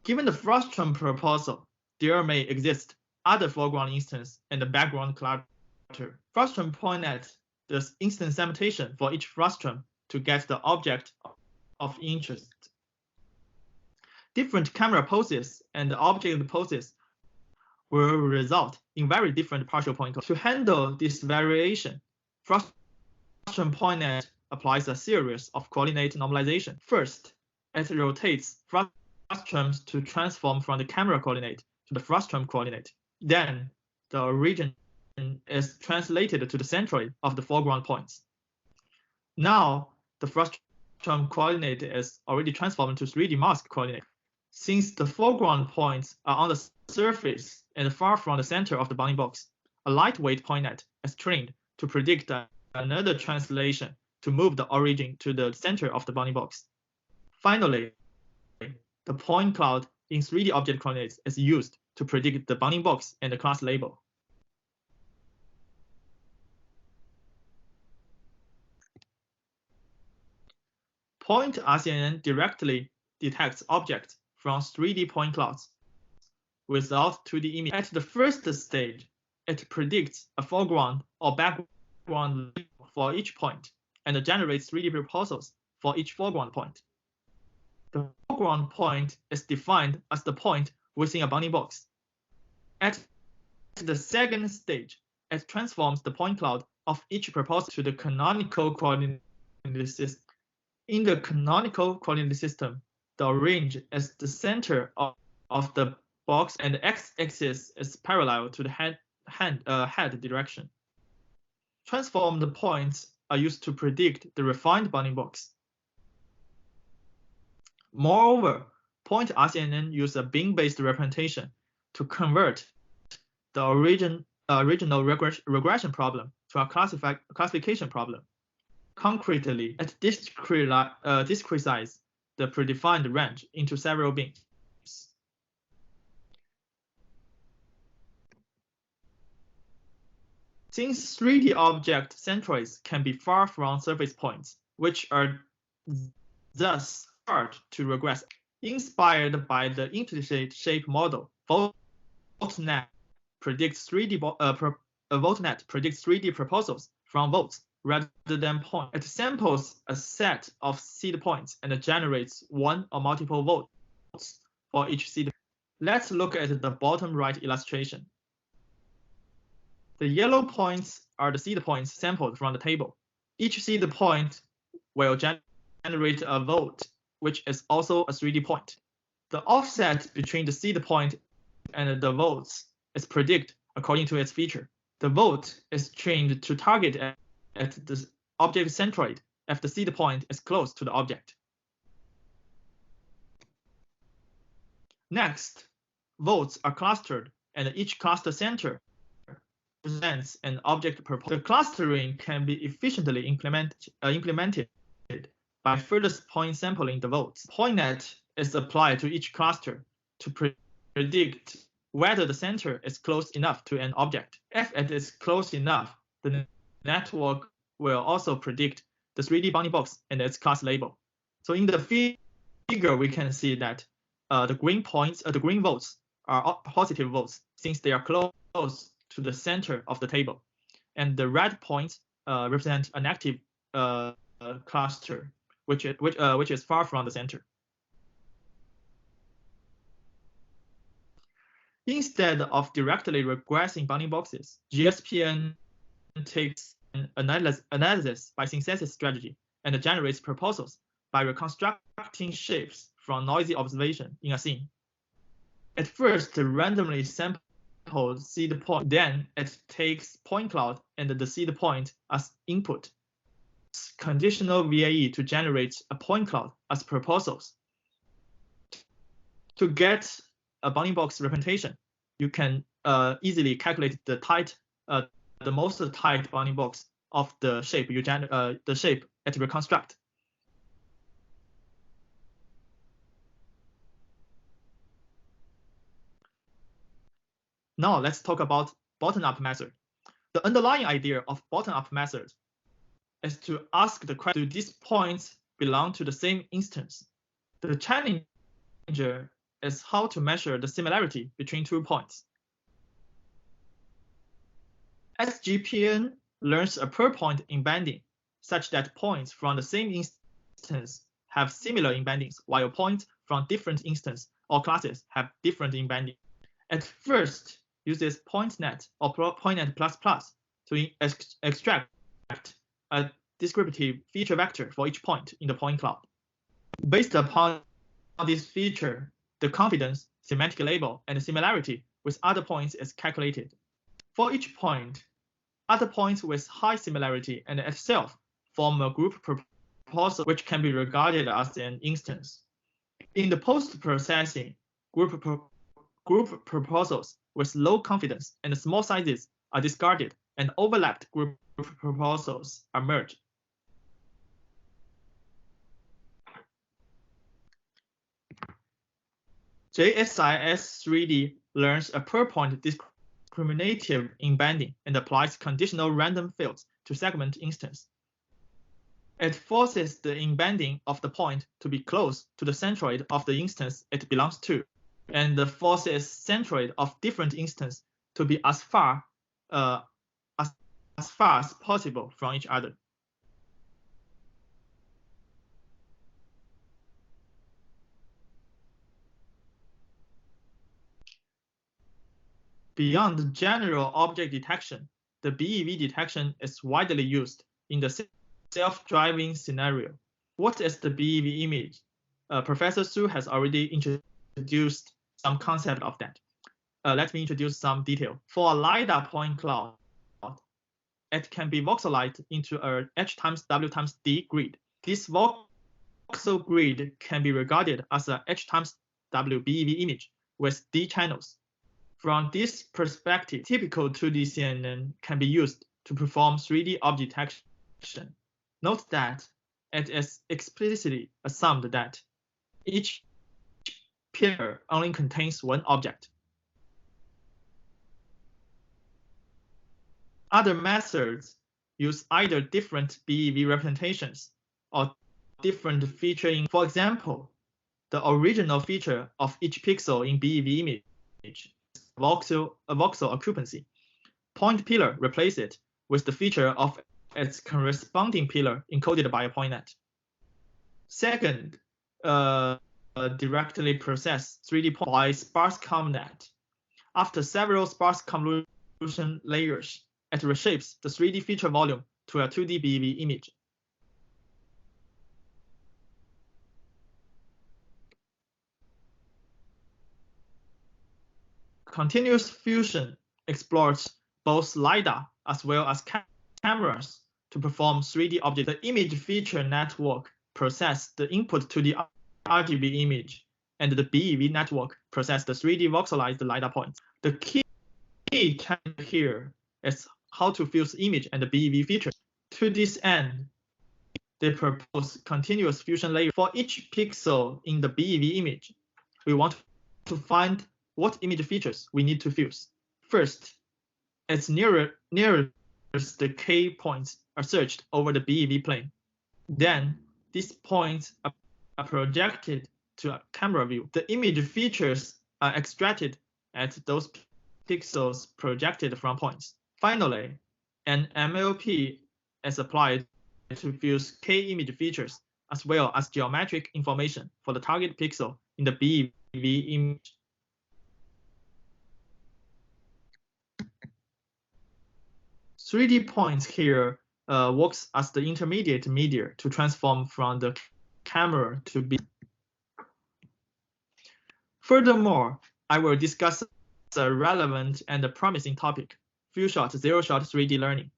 Given the frustrum proposal, there may exist other foreground instance and the background cluster. Frustrum PointNet does instant segmentation for each frustrum to get the object of interest. Different camera poses and object poses will result in very different partial point clouds. To handle this variation, Frustrum PointNet applies a series of coordinate normalization. First, it rotates frustrums to transform from the camera coordinate to the frustrum coordinate. Then, the origin is translated to the centroid of the foreground points. Now, the frustrum coordinate is already transformed to 3D mask coordinate. Since the foreground points are on the surface and far from the center of the bounding box, a lightweight PointNet is trained to predict another translation to move the origin to the center of the bounding box. Finally, the point cloud in 3D object coordinates is used to predict the bounding box and the class label. Point R-CNN directly detects objects from 3D point clouds without 2D image. At the first stage, it predicts a foreground or background for each point and generates 3D proposals for each foreground point. The foreground point is defined as the point within a bounding box. At the second stage, it transforms the point cloud of each proposal to the canonical coordinate system. In the canonical coordinate system, the range is the center of the box and the x-axis is parallel to the head direction. Transformed points are used to predict the refined bounding box. Moreover, point R-CNN uses a bin-based representation to convert the original regression problem to a classification problem. Concretely, it discretizes the predefined range into several bins. Since 3D object centroids can be far from surface points, which are thus hard to regress, inspired by the interstate shape model, VoltNet predicts 3D proposals from volts rather than points. It samples a set of seed points and generates one or multiple volts for each seed. Let's look at the bottom right illustration. The yellow points are the seed points sampled from the table. Each seed point will generate a volt, which is also a 3D point. The offset between the seed point and the volts is predicted according to its feature. The volt is trained to target at the object centroid if the seed point is close to the object. Next, volts are clustered, and each cluster center represents an object proposal. The clustering can be efficiently implemented by further point sampling the volts. PointNet is applied to each cluster to predict whether the center is close enough to an object. If it is close enough, the network will also predict the 3D bounding box and its class label. So in the figure, we can see that the green points, the green volts are positive volts since they are close to the center of the table, and the red points represent an active cluster, which is far from the center. Instead of directly regressing bounding boxes, GSPN takes an analysis by synthesis strategy and generates proposals by reconstructing shapes from noisy observation in a scene. It first randomly samples seed point, then it takes point cloud and the seed point as input. Conditional VAE to generate a point cloud as proposals. To get a bounding box representation, you can easily calculate the most tight bounding box of the shape the shape it will construct. Now let's talk about bottom-up method. The underlying idea of bottom-up method is to ask the question: do these points belong to the same instance? The challenge is how to measure the similarity between 2 points. SGPN learns a per-point embedding such that points from the same instance have similar embeddings, while points from different instances or classes have different embeddings. At first, uses PointNet or PointNet++ to extract a descriptive feature vector for each point in the point cloud. Based upon this feature, the confidence, semantic label, and similarity with other points is calculated. For each point, other points with high similarity and itself form a group proposal which can be regarded as an instance. In the post-processing, group proposals with low confidence and small sizes are discarded, and overlapped group proposals are merged. JSIS 3D learns a per-point discriminative embedding and applies conditional random fields to segment instance. It forces the embedding of the point to be close to the centroid of the instance it belongs to, and forces centroid of different instances to be as far as possible from each other. Beyond general object detection, the BEV detection is widely used in the self-driving scenario. What is the BEV image? Professor Su has already introduced some concept of that. Let me introduce some detail. For a LiDAR point cloud, it can be voxelized into a H times W times D grid. This voxel grid can be regarded as a H times W BEV image with D channels. From this perspective, typical 2D CNN can be used to perform 3D object detection. Note that it is explicitly assumed that each pair only contains one object. Other methods use either different BEV representations or different featuring. For example, the original feature of each pixel in BEV image voxel occupancy. Point pillar replace it with the feature of its corresponding pillar encoded by a PointNet. Second, directly process 3D point by sparse ConvNet. After several sparse convolution layers, it reshapes the 3D feature volume to a 2D BEV image. Continuous fusion explores both LiDAR as well as cameras to perform 3D object. The image feature network processes the input to the RGB image, and the BEV network processes the 3D voxelized LiDAR points. The key challenge here is how to fuse image and the BEV feature. To this end, they propose continuous fusion layer. For each pixel in the BEV image, we want to find what image features we need to fuse. First, its nearest K points are searched over the BEV plane. Then, these points are projected to a camera view. The image features are extracted at those pixels projected from points. Finally, an MLP is applied to fuse K image features as well as geometric information for the target pixel in the BEV image. "3D points" here works as the intermediate media to transform from the camera to be. Furthermore, I will discuss a relevant and promising topic, few-shot, zero-shot 3D learning.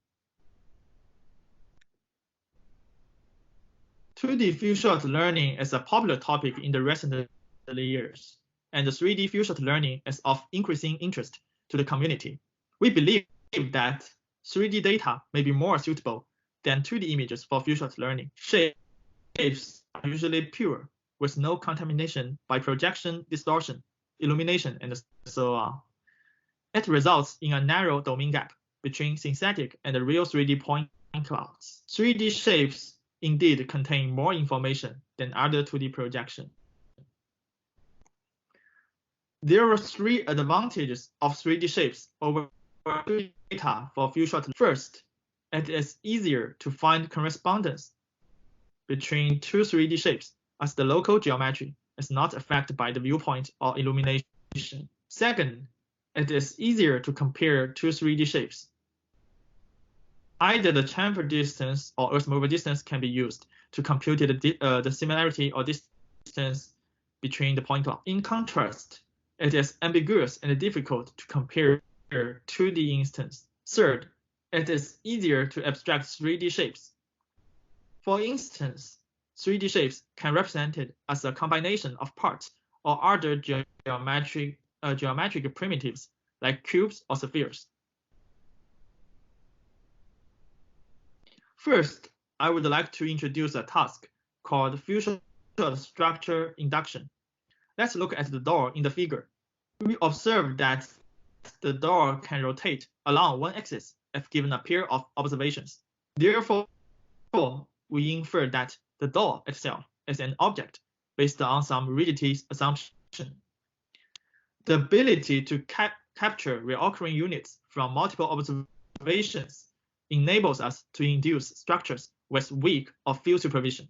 2D few-shot learning is a popular topic in the recent years, and 3D few-shot learning is of increasing interest to the community. We believe that 3D data may be more suitable than 2D images for few-shot learning. Shapes are usually pure, with no contamination by projection, distortion, illumination, and so on. It results in a narrow domain gap between synthetic and real 3D point clouds. 3D shapes indeed contain more information than other 2D projection. There are 3 advantages of 3D shapes over 2D data for few-shot. First, it is easier to find correspondence between 2 3D shapes, as the local geometry is not affected by the viewpoint or illumination. Second, it is easier to compare 2 3D shapes. Either the chamfer distance or earth mover distance can be used to compute the similarity or distance between the point cloud. In contrast, it is ambiguous and difficult to compare 2D instance. Third, it is easier to abstract 3D shapes. For instance, 3D shapes can be represented as a combination of parts or other geometric primitives like cubes or spheres. First, I would like to introduce a task called few-shot structure induction. Let's look at the door in the figure. We observe that the door can rotate along one axis if given a pair of observations. Therefore, we infer that the door itself is an object based on some rigidity assumption. The ability to capture recurring units from multiple observations enables us to induce structures with weak or few supervision.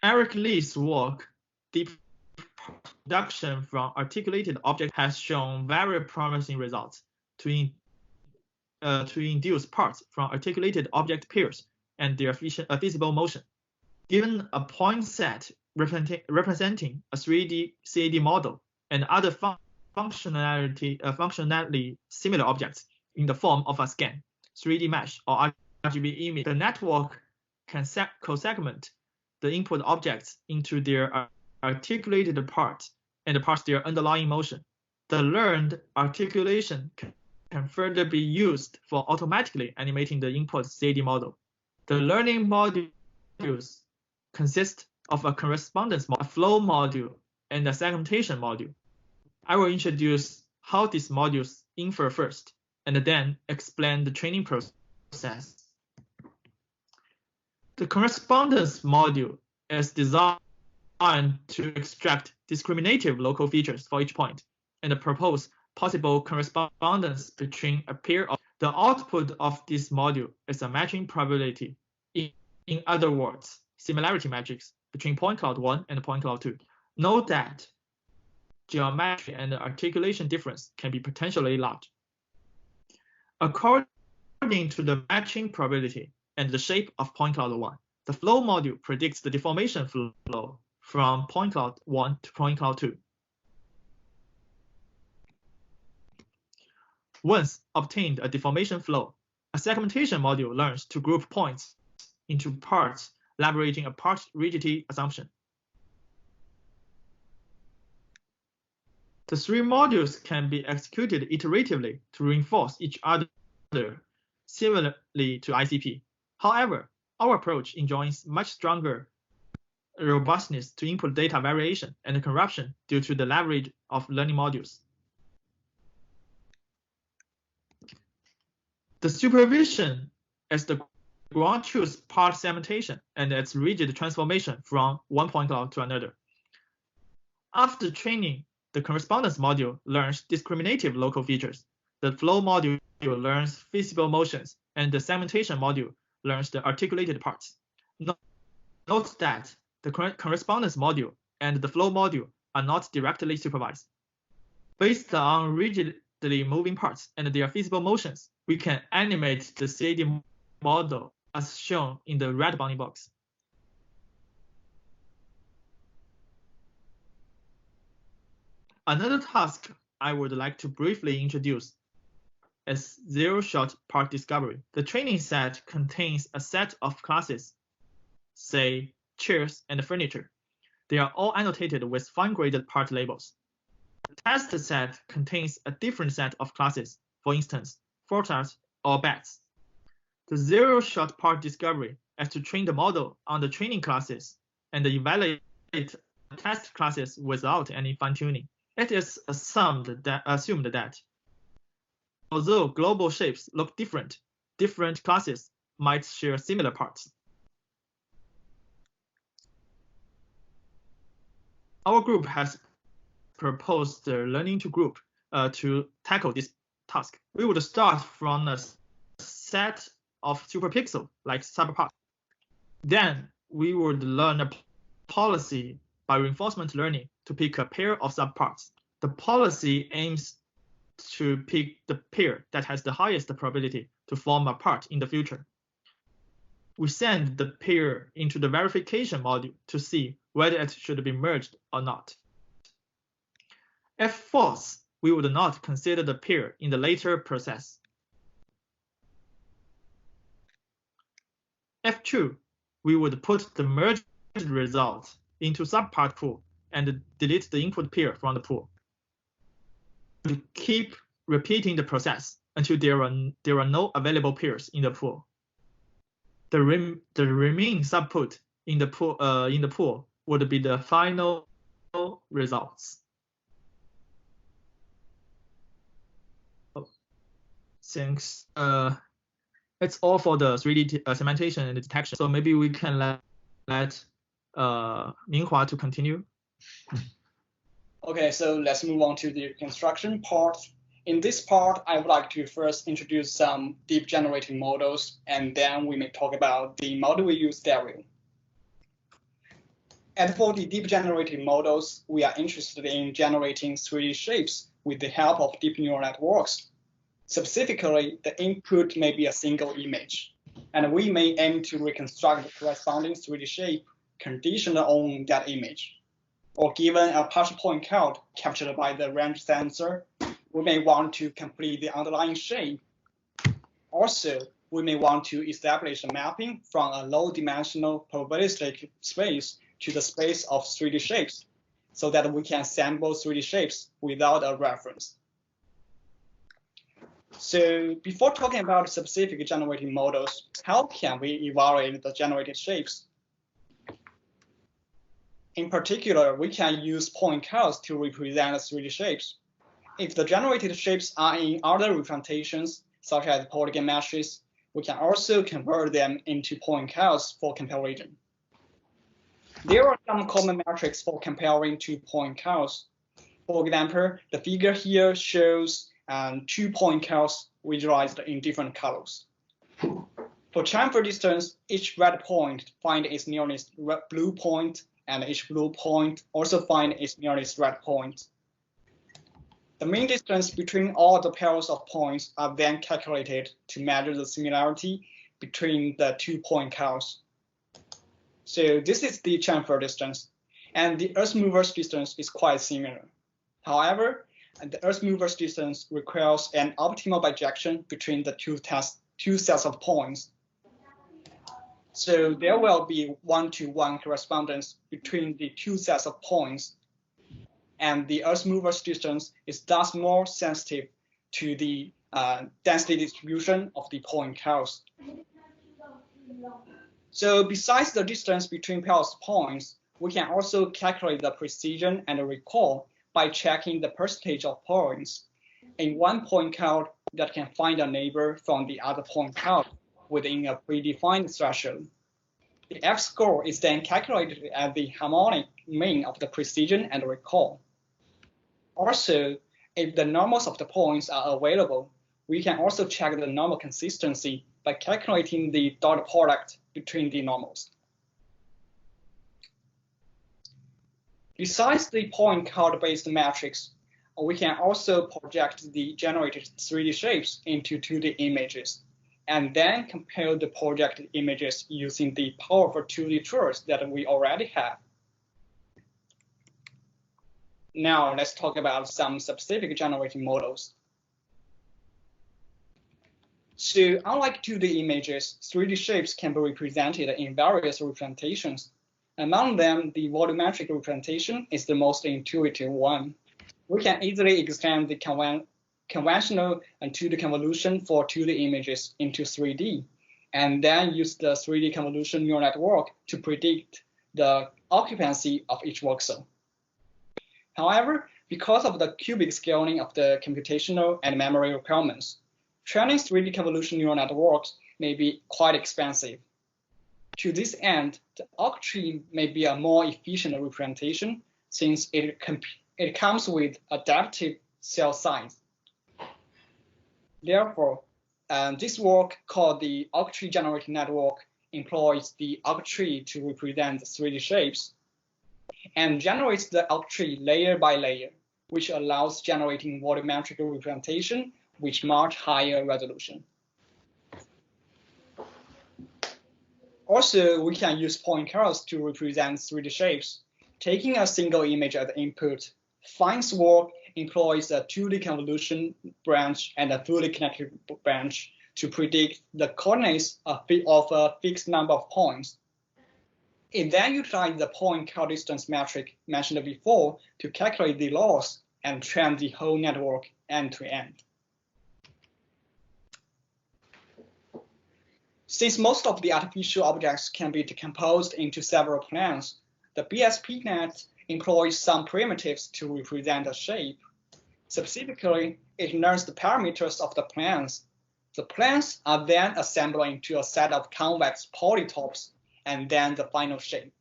Eric Lee's work, Deep Production from Articulated Objects, has shown very promising results to induce parts from articulated object pairs and their feasible motion. Given a point set representing a 3D CAD model and other functionally similar objects in the form of a scan, 3D mesh, or RGB image, the network can co-segment the input objects into their articulated parts and parse their underlying motion. The learned articulation can further be used for automatically animating the input CAD model. The learning modules consist of a correspondence module, a flow module, and a segmentation module. I will introduce how these modules infer first, and then explain the training process. The correspondence module is designed to extract discriminative local features for each point and propose possible correspondence between a pair of. The output of this module is a matching probability. In other words, similarity matrix between point cloud 1 and point cloud 2. Note that geometry and articulation difference can be potentially large. According to the matching probability and the shape of point cloud 1, the flow module predicts the deformation flow from point cloud 1 to point cloud 2. Once obtained a deformation flow, a segmentation module learns to group points into parts, leveraging a part rigidity assumption. The 3 modules can be executed iteratively to reinforce each other, similarly to ICP. However, our approach enjoys much stronger robustness to input data variation and corruption due to the leverage of learning modules. The supervision is the ground truth part segmentation and its rigid transformation from one point cloud to another. After training, the correspondence module learns discriminative local features. The flow module learns feasible motions, and the segmentation module learns the articulated parts. Note that the correspondence module and the flow module are not directly supervised. Based on rigidly moving parts and their feasible motions, we can animate the CAD model as shown in the red bounding box. Another task I would like to briefly introduce is zero-shot part discovery. The training set contains a set of classes, say chairs and furniture. They are all annotated with fine-graded part labels. The test set contains a different set of classes, for instance, photos or bats. The zero-shot part discovery is to train the model on the training classes and evaluate test classes without any fine-tuning. It is assumed that although global shapes look different, different classes might share similar parts. Our group has proposed the learning to group to tackle this task. We would start from a set of superpixels like subparts. Then we would learn a policy by reinforcement learning to pick a pair of subparts. The policy aims to pick the pair that has the highest probability to form a part in the future. We send the pair into the verification module to see whether it should be merged or not. If false, we would not consider the pair in the later process. If true, we would put the merged result into subpart pool and delete the input pair from the pool. We keep repeating the process until there are no available pairs in the pool. The remaining subput in the pool would be the final results. Thanks. It's all for the 3D segmentation and detection. So maybe we can let Minghua to continue. Okay, so let's move on to the construction part. In this part, I would like to first introduce some deep generating models, and then we may talk about the model we use stereo. And for the deep generating models, we are interested in generating 3D shapes with the help of deep neural networks. Specifically, the input may be a single image, and we may aim to reconstruct the corresponding 3D shape conditioned on that image. Or given a partial point cloud captured by the range sensor, we may want to complete the underlying shape. Also, we may want to establish a mapping from a low-dimensional probabilistic space to the space of 3D shapes, so that we can sample 3D shapes without a reference. So before talking about specific generating models, how can we evaluate the generated shapes? In particular, we can use point clouds to represent 3D shapes. If the generated shapes are in other representations, such as polygon meshes, we can also convert them into point clouds for comparison. There are some common metrics for comparing two point clouds. For example, the figure here shows 2 point clouds visualized in different colors. For chamfer distance, each red point finds its nearest blue point, and each blue point also finds its nearest red point. The mean distance between all the pairs of points are then calculated to measure the similarity between the 2 point clouds. So this is the chamfer distance, and the Earth mover's distance is quite similar. However, the Earth mover's distance requires an optimal bijection between the two sets of points. So there will be 1-to-1 correspondence between the two sets of points, and the Earth mover's distance is thus more sensitive to the density distribution of the point clouds. So besides the distance between pairs of points, we can also calculate the precision and the recall by checking the percentage of points in one point cloud that can find a neighbor from the other point cloud within a predefined threshold. The F-score is then calculated as the harmonic mean of the precision and recall. Also, if the normals of the points are available, we can also check the normal consistency by calculating the dot product between the normals. Besides the point cloud-based metrics, we can also project the generated 3D shapes into 2D images, and then compare the projected images using the powerful 2D tools that we already have. Now let's talk about some specific generating models. So unlike 2D images, 3D shapes can be represented in various representations. Among them, the volumetric representation is the most intuitive one. We can easily extend the conventional and 2D convolution for 2D images into 3D, and then use the 3D convolution neural network to predict the occupancy of each voxel. However, because of the cubic scaling of the computational and memory requirements, training 3D convolution neural networks may be quite expensive. To this end, the Octree may be a more efficient representation since it comes with adaptive cell size. Therefore, this work called the Octree generating network employs the Octree to represent 3D shapes and generates the Octree layer by layer, which allows generating volumetric representation with much higher resolution. Also, we can use point clouds to represent 3D shapes. Taking a single image as input, Fine's work employs a 2D convolution branch and a fully connected branch to predict the coordinates of a fixed number of points. It then utilizes the point cloud distance metric mentioned before to calculate the loss and train the whole network end to end. Since most of the artificial objects can be decomposed into several planes, the BSPNet employs some primitives to represent a shape. Specifically, it learns the parameters of the planes. The planes are then assembled into a set of convex polytopes and then the final shape.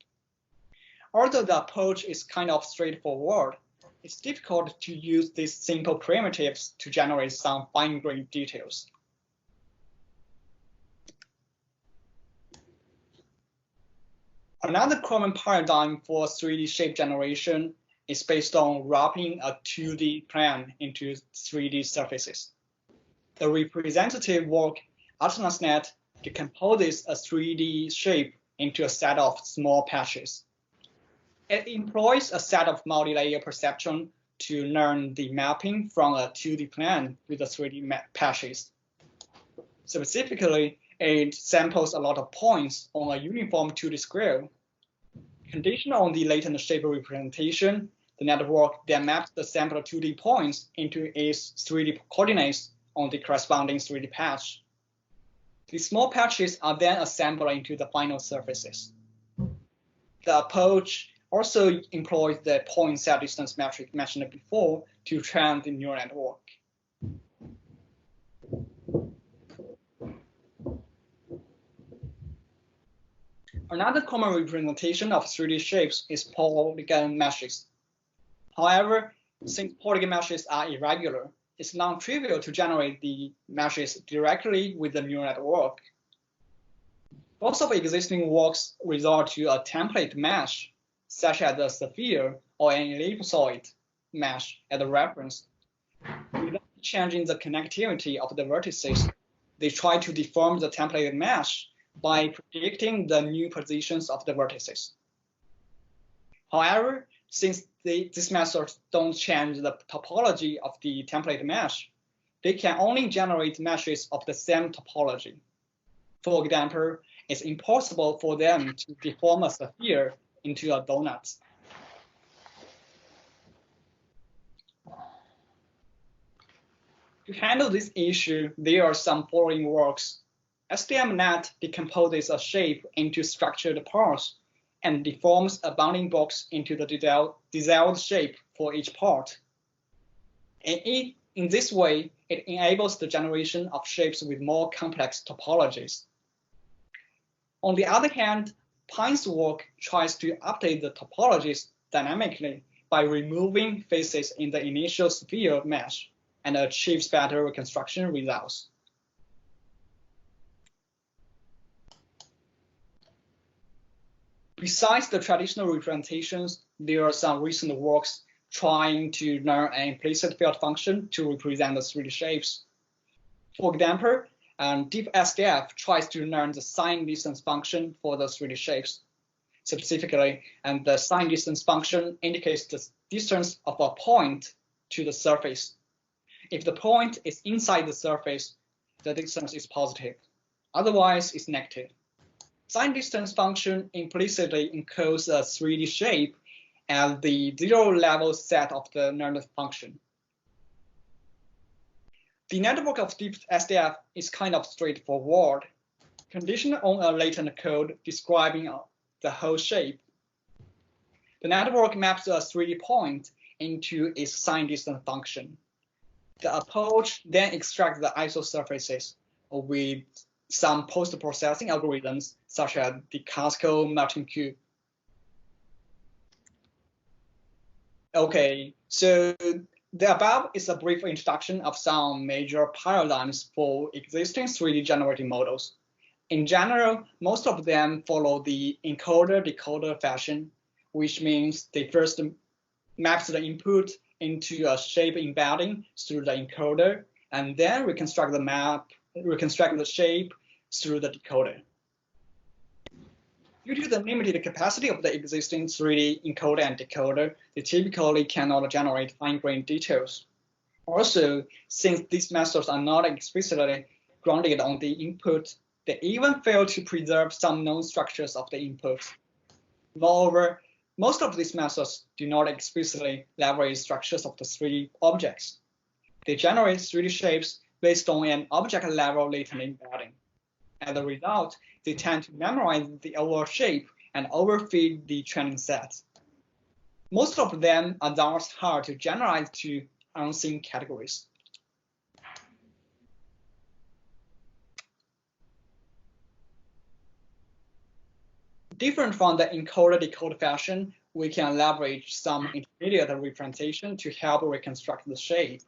Although the approach is kind of straightforward, it's difficult to use these simple primitives to generate some fine-grained details. Another common paradigm for 3D shape generation is based on wrapping a 2D plane into 3D surfaces. The representative work AtlasNet decomposes a 3D shape into a set of small patches. It employs a set of multi-layer perception to learn the mapping from a 2D plane with the 3D patches. Specifically, it samples a lot of points on a uniform 2D square. Conditional on the latent shape representation, the network then maps the sampled 2D points into its 3D coordinates on the corresponding 3D patch. The small patches are then assembled into the final surfaces. The approach also employs the point cell distance metric mentioned before to train the neural network. Another common representation of 3D shapes is polygon meshes. However, since polygon meshes are irregular, it's non-trivial to generate the meshes directly with the neural network. Most of existing works resort to a template mesh, such as a sphere or an ellipsoid mesh as a reference. Without changing the connectivity of the vertices, they try to deform the template mesh by predicting the new positions of the vertices. However, since these methods don't change the topology of the template mesh, they can only generate meshes of the same topology. For example, it's impossible for them to deform a sphere into a donut. To handle this issue, there are some following works. SDMNet decomposes a shape into structured parts and deforms a bounding box into the desired shape for each part. In this way, it enables the generation of shapes with more complex topologies. On the other hand, Pine's work tries to update the topologies dynamically by removing faces in the initial sphere mesh and achieves better reconstruction results. Besides the traditional representations, there are some recent works trying to learn an implicit field function to represent the 3D shapes. For example, DeepSDF tries to learn the sign distance function for the 3D shapes. Specifically, the sign distance function indicates distance of a point to the surface. If the point is inside the surface, the distance is positive. Otherwise, it's negative. Sign distance function implicitly encodes a 3D shape as the zero-level set of the learned function. The network of deep SDF is kind of straightforward, conditioned on a latent code describing the whole shape. The network maps a 3D point into its sign distance function. The approach then extracts the isosurfaces with some post-processing algorithms, such as the classical melting cube. Okay, so the above is a brief introduction of some major paradigms for existing 3D generating models. In general, most of them follow the encoder-decoder fashion, which means they first map the input into a shape embedding through the encoder, and then reconstruct the shape through the decoder. Due to the limited capacity of the existing 3D encoder and decoder, they typically cannot generate fine-grained details. Also, since these methods are not explicitly grounded on the input, they even fail to preserve some known structures of the input. Moreover, most of these methods do not explicitly leverage structures of the 3D objects. They generate 3D shapes based on an object-level latent embedding. As a result, they tend to memorize the overall shape and overfeed the training set. Most of them are thus hard to generalize to unseen categories. Different from the encoder-decoder fashion, we can leverage some intermediate representation to help reconstruct the shape.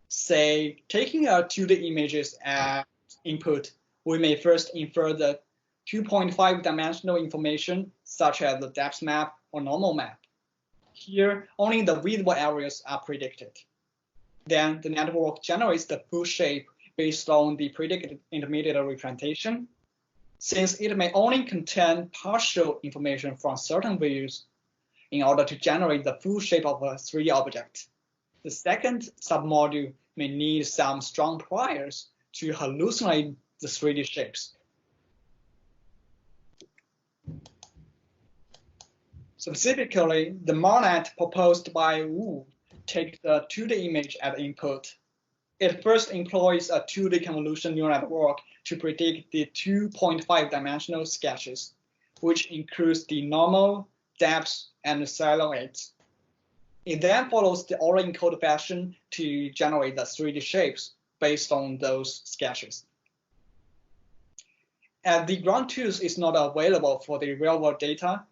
Say, taking a 2D images as input, we may first infer the 2.5 dimensional information, such as the depth map or normal map. Here, only the visible areas are predicted. Then the network generates the full shape based on the predicted intermediate representation. Since it may only contain partial information from certain views in order to generate the full shape of a 3D object, the second submodule may need some strong priors to hallucinate the 3D shapes. Specifically, the MARNet proposed by Wu takes the 2D image as input. It first employs a 2D convolution neural network to predict the 2.5 dimensional sketches, which includes the normal, depth, and silhouettes. It then follows the autoencode fashion to generate the 3D shapes based on those sketches. As the ground truth is not available for the real-world data,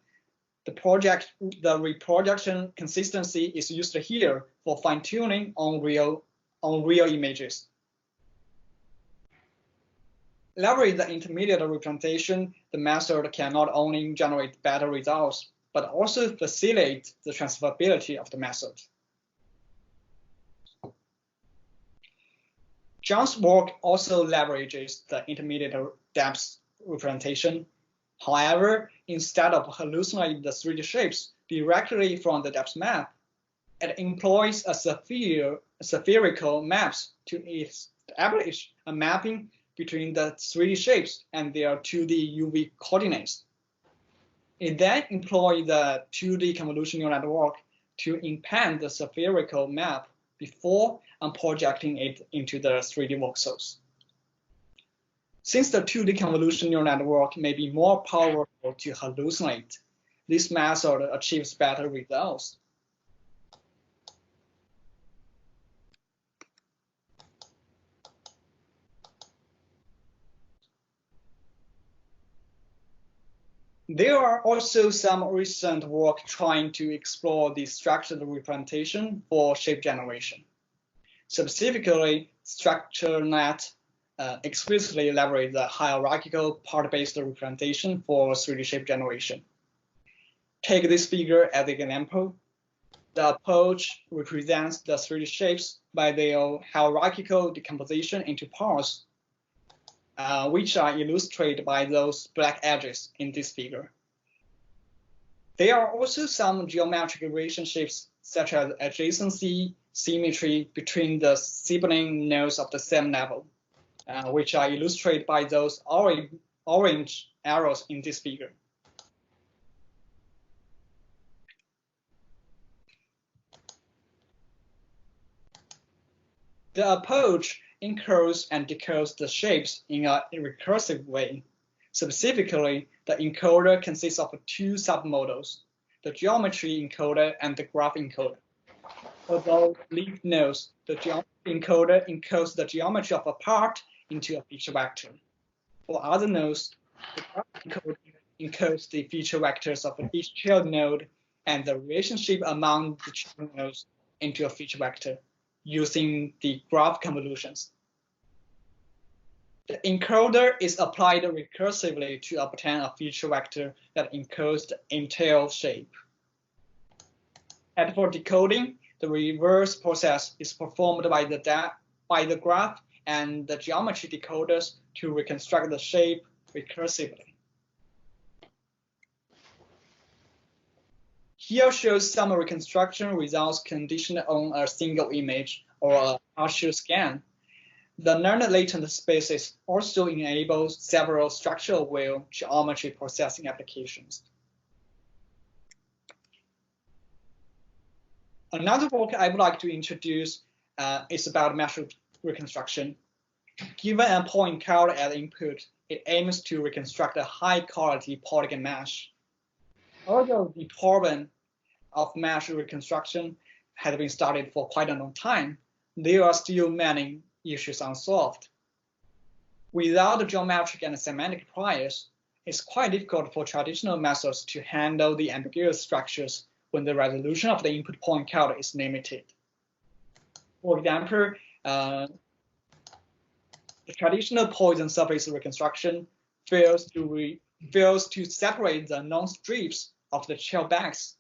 the reproduction consistency is used here for fine-tuning on real images. Leverage the intermediate representation, the method can not only generate better results, but also facilitate the transferability of the method. John's work also leverages the intermediate depth representation. However, instead of hallucinating the 3D shapes directly from the depth map, it employs a spherical maps to establish a mapping between the 3D shapes and their 2D UV coordinates. It then employs the 2D convolution neural network to implant the spherical map before projecting it into the 3D voxels. Since the 2D convolution neural network may be more powerful to hallucinate, this method achieves better results. There are also some recent work trying to explore the structured representation for shape generation. Specifically, StructureNet explicitly leverage the hierarchical part-based representation for 3D shape generation. Take this figure as an example. The approach represents the 3D shapes by their hierarchical decomposition into parts, which are illustrated by those black edges in this figure. There are also some geometric relationships such as adjacency, symmetry between the sibling nodes of the same level, which are illustrated by those orange arrows in this figure. The approach encodes and decodes the shapes in a recursive way. Specifically, the encoder consists of two submodels, the geometry encoder and the graph encoder. For those leaf nodes, the geometry encoder encodes the geometry of a part into a feature vector. For other nodes, the graph encoder encodes the feature vectors of each child node and the relationship among the child nodes into a feature vector using the graph convolutions. The encoder is applied recursively to obtain a feature vector that encodes the entire shape. And for decoding, the reverse process is performed by the graph and the geometry decoders to reconstruct the shape recursively. Here shows some reconstruction results conditioned on a single image or a partial scan. The non-latent spaces also enable several structure-aware geometry processing applications. Another work I would like to introduce is about mesh reconstruction. Given a point cloud as input, it aims to reconstruct a high-quality polygon mesh. Although the problem of mesh reconstruction has been studied for quite a long time, there are still many issues unsolved. Without geometric and semantic priors, it's quite difficult for traditional methods to handle the ambiguous structures when the resolution of the input point count is limited. For example, the traditional Poisson surface reconstruction fails to separate the non-strips of the shell backs.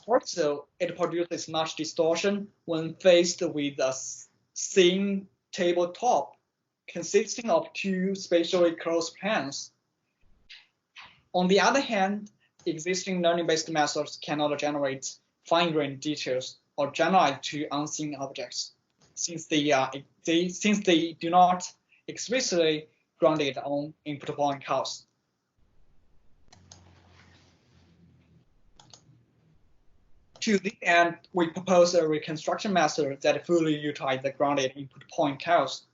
Also, it produces much distortion when faced with a thin tabletop consisting of two spatially close planes. On the other hand, existing learning-based methods cannot generate fine-grained details or generalize to unseen objects, since they do not explicitly ground it on input point counts. To this end, we propose a reconstruction method that fully utilizes the grounded input point counts.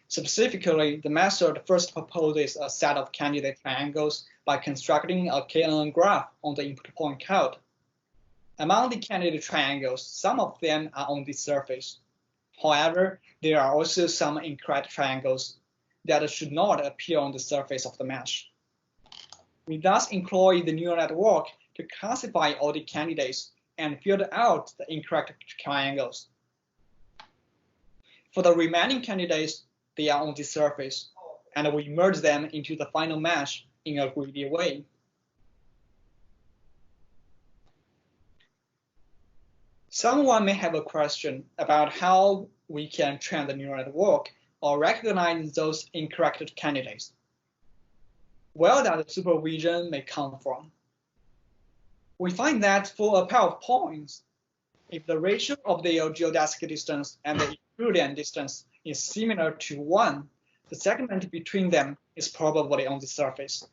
Specifically, the method first proposes a set of candidate triangles by constructing a KNN graph on the input point count. Among the candidate triangles, some of them are on the surface. However, there are also some incorrect triangles that should not appear on the surface of the mesh. We thus employ the neural network to classify all the candidates and filter out the incorrect triangles. For the remaining candidates, they are on the surface, and we merge them into the final mesh in a greedy way. Someone may have a question about how we can train the neural network or recognize those incorrect candidates. Where that supervision may come from. We find that for a pair of points, if the ratio of their geodesic distance and the Euclidean distance is similar to 1, the segment between them is probably on the surface.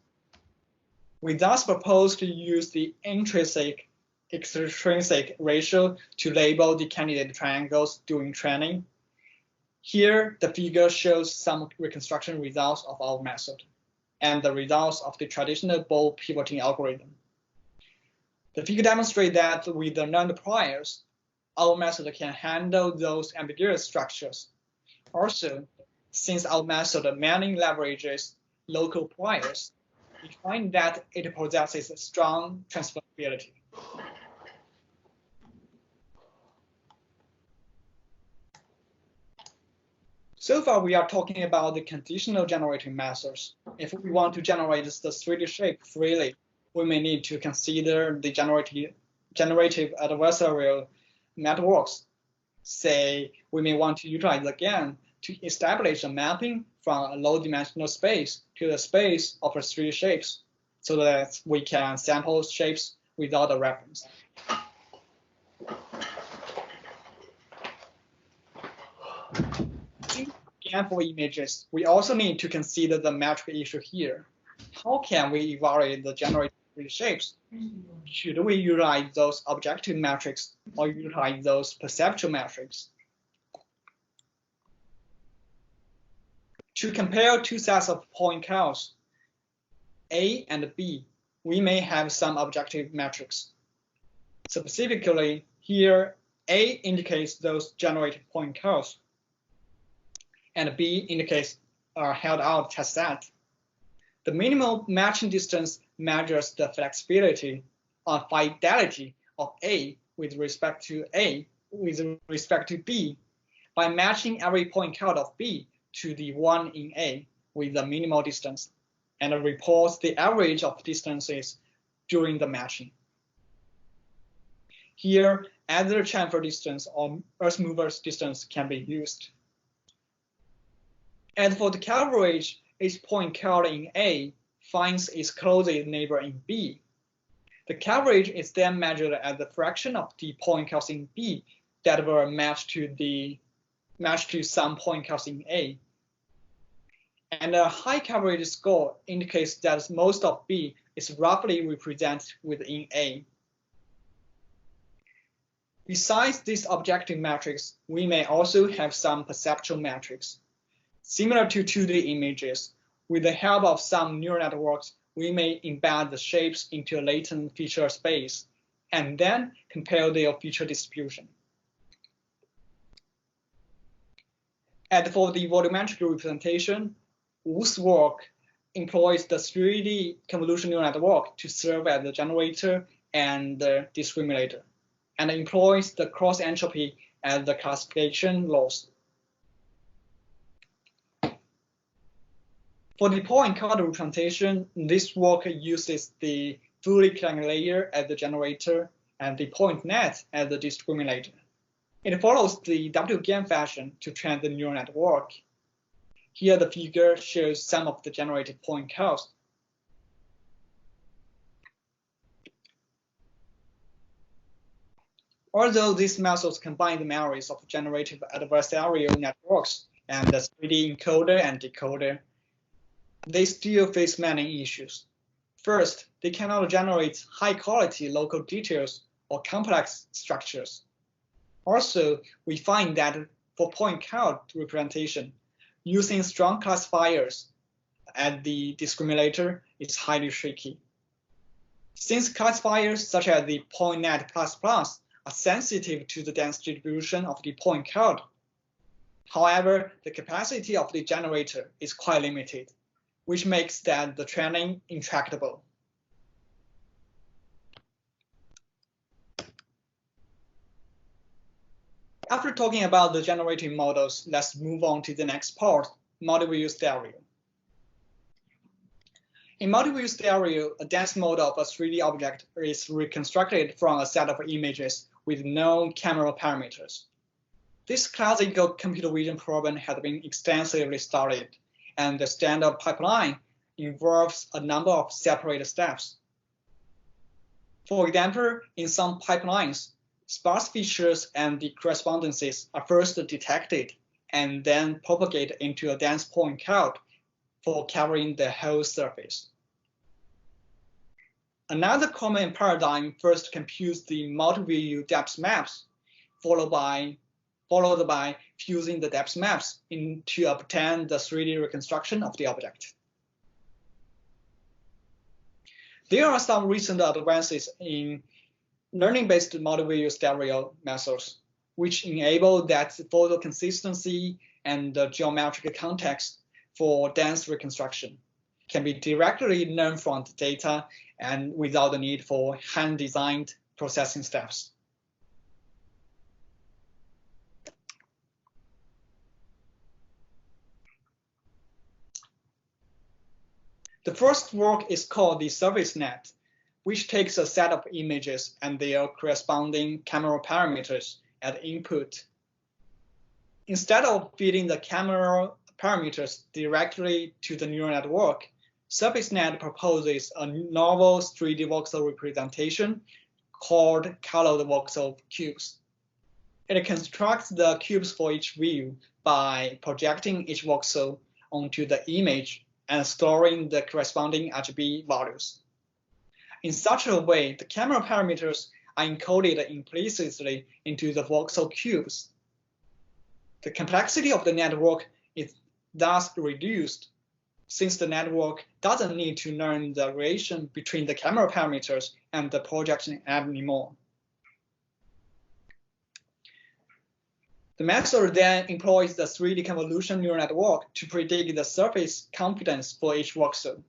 We thus propose to use the intrinsic-extrinsic ratio to label the candidate triangles during training. Here, the figure shows some reconstruction results of our method and the results of the traditional ball pivoting algorithm. The figure demonstrates that with the learned priors, our method can handle those ambiguous structures. Also, since our method mainly leverages local priors, we find that it possesses strong transferability. So far, we are talking about the conditional generating methods. If we want to generate the 3D shape freely, we may need to consider the generative adversarial networks. Say, we may want to utilize the GAN to establish a mapping from a low-dimensional space to the space of 3D shapes. so that we can sample shapes without a reference. Again, for images, we also need to consider the metric issue here. How can we evaluate the generated 3D shapes? Should we utilize those objective metrics or utilize those perceptual metrics? To compare two sets of point clouds, A and B, we may have some objective metrics. Specifically, here, A indicates those generated point clouds, and B indicates a held out test set. The minimal matching distance measures the flexibility or fidelity of A with respect to B by matching every point cloud of B to the one in A with the minimal distance, and reports the average of distances during the matching. Here, either chamfer distance or earth mover's distance can be used. And for the coverage, each point cloud in A finds its closest neighbor in B. The coverage is then measured as the fraction of the point clouds in B that were matched to some point clouds in A. And a high coverage score indicates that most of B is roughly represented within A. Besides these objective metrics, we may also have some perceptual metrics. Similar to 2D images, with the help of some neural networks, we may embed the shapes into a latent feature space and then compare their feature distribution. And for the volumetric representation, Wu's work employs the 3D convolution neural network to serve as the generator and the discriminator, and employs the cross entropy as the classification loss. For the point cloud representation, this work uses the fully connected layer as the generator and the PointNet as the discriminator. It follows the WGAN fashion to train the neural network. Here the figure shows some of the generated point clouds. Although these methods combine the merits of generative adversarial networks and the 3D encoder and decoder, they still face many issues. First, they cannot generate high-quality local details or complex structures. Also, we find that for point cloud representation, using strong classifiers as the discriminator is highly tricky. Since classifiers such as the PointNet++ are sensitive to the density distribution of the point cloud, however, the capacity of the generator is quite limited, which makes that the training intractable. After talking about the generative models, let's move on to the next part, multi-view stereo. In multi-view stereo, a dense model of a 3D object is reconstructed from a set of images with known camera parameters. This classical computer vision problem has been extensively studied, and the standard pipeline involves a number of separate steps. For example, in some pipelines, sparse features and the correspondences are first detected and then propagated into a dense point cloud for covering the whole surface. Another common paradigm first computes the multi-view depth maps, followed by fusing the depth maps to obtain the 3D reconstruction of the object. There are some recent advances in learning-based multi-view stereo methods, which enable that photo consistency and the geometric context for dense reconstruction can be directly learned from the data and without the need for hand-designed processing steps. The first work is called the surface net, which takes a set of images and their corresponding camera parameters as input. Instead of feeding the camera parameters directly to the neural network, SurfaceNet proposes a novel 3D voxel representation called colored voxel cubes. It constructs the cubes for each view by projecting each voxel onto the image and storing the corresponding RGB values. In such a way, the camera parameters are encoded implicitly into the voxel cubes. The complexity of the network is thus reduced, since the network doesn't need to learn the relation between the camera parameters and the projection anymore. The method then employs the 3D convolution neural network to predict the surface confidence for each voxel,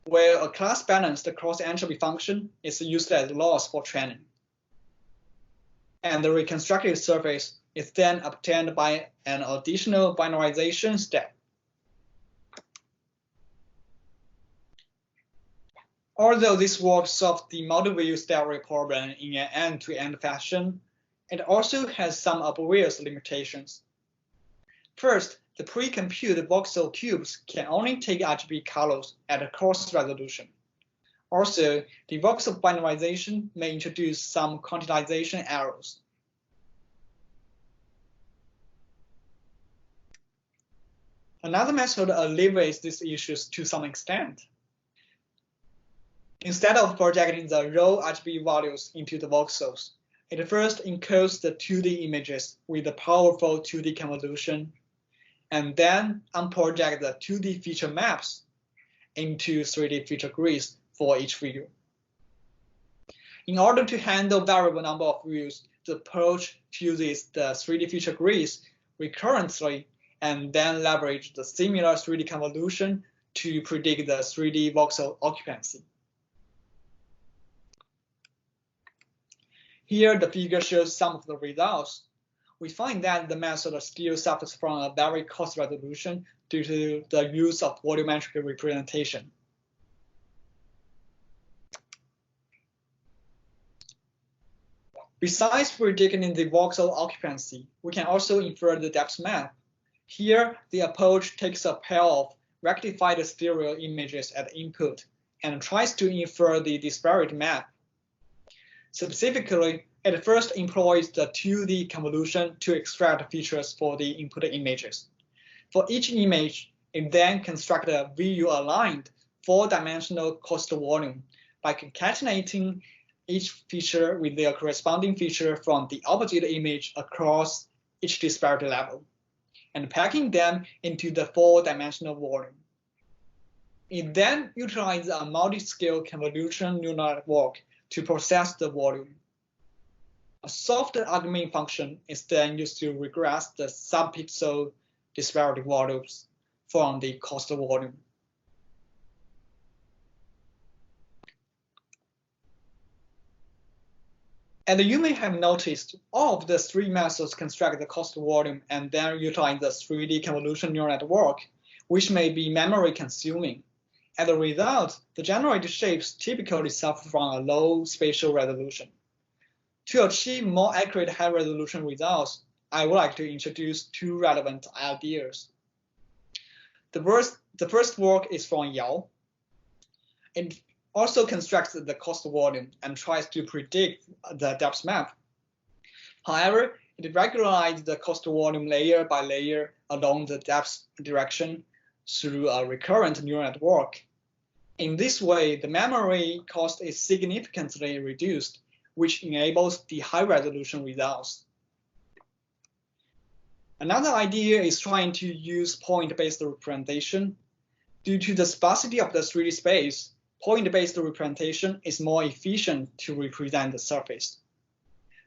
where a class-balanced cross-entropy function is used as loss for training. And the reconstructed surface is then obtained by an additional binarization step. Although this work solves the multi-view stereo problem in an end-to-end fashion, it also has some obvious limitations. First, the pre-computed voxel cubes can only take RGB colors at a coarse resolution. Also, the voxel binarization may introduce some quantization errors. Another method alleviates these issues to some extent. Instead of projecting the raw RGB values into the voxels, it first encodes the 2D images with a powerful 2D convolution, and then unproject the 2D feature maps into 3D feature grids for each view. In order to handle variable number of views, the approach uses the 3D feature grids recurrently and then leverage the similar 3D convolution to predict the 3D voxel occupancy. Here, the figure shows some of the results. We find that the method still suffers from a very coarse resolution due to the use of volumetric representation. Besides predicting the voxel occupancy, we can also infer the depth map. Here, the approach takes a pair of rectified stereo images at input and tries to infer the disparate map. Specifically, it first employs the 2D convolution to extract features for the input images. For each image, it then constructs a VU-aligned 4-dimensional cost volume by concatenating each feature with their corresponding feature from the opposite image across each disparate level, and packing them into the 4-dimensional volume. It then utilizes a multi-scale convolution neural network to process the volume. A soft argument function is then used to regress the subpixel disparity values from the cost volume. And you may have noticed all of the 3 methods construct the cost volume and then utilize the 3D convolution neural network, which may be memory consuming. As a result, the generated shapes typically suffer from a low spatial resolution. To achieve more accurate high-resolution results, I would like to introduce 2 relevant ideas. The first work is from Yao. It also constructs the cost volume and tries to predict the depth map. However, it regularizes the cost volume layer by layer along the depth direction through a recurrent neural network. In this way, the memory cost is significantly reduced, which enables the high-resolution results. Another idea is trying to use point-based representation. Due to the sparsity of the 3D space, point-based representation is more efficient to represent the surface.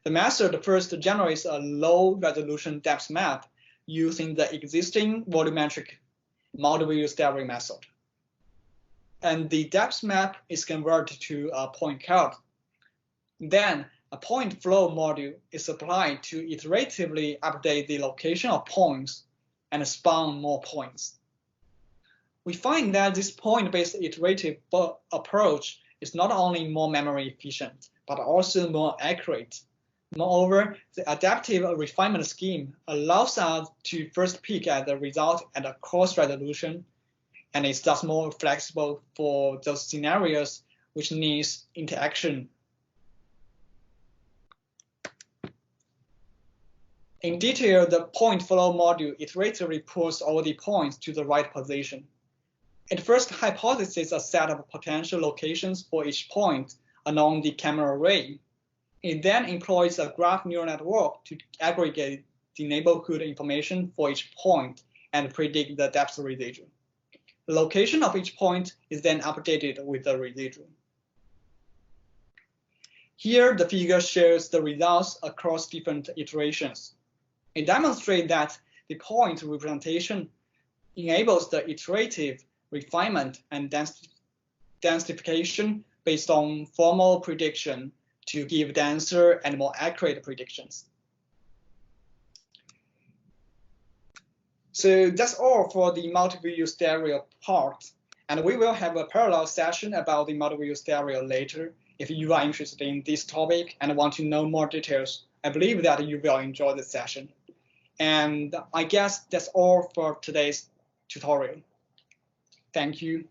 The method first generates a low-resolution depth map using the existing volumetric multi-view stereo method. And the depth map is converted to a point cloud. Then, a point flow module is applied to iteratively update the location of points and spawn more points. We find that this point-based iterative approach is not only more memory efficient, but also more accurate. Moreover, the adaptive refinement scheme allows us to first peek at the result at a coarse resolution and it's thus more flexible for those scenarios which needs interaction. In detail, the point follow module iteratively pulls all the points to the right position. It first hypothesizes a set of potential locations for each point along the camera array. It then employs a graph neural network to aggregate the neighborhood information for each point and predict the depth residual. The location of each point is then updated with the residual. Here, the figure shows the results across different iterations. It demonstrates that the point representation enables the iterative refinement and densification based on formal prediction to give denser and more accurate predictions. So that's all for the multi-view stereo part. And we will have a parallel session about the multi-view stereo later. If you are interested in this topic and want to know more details, I believe that you will enjoy the session. And I guess that's all for today's tutorial. Thank you.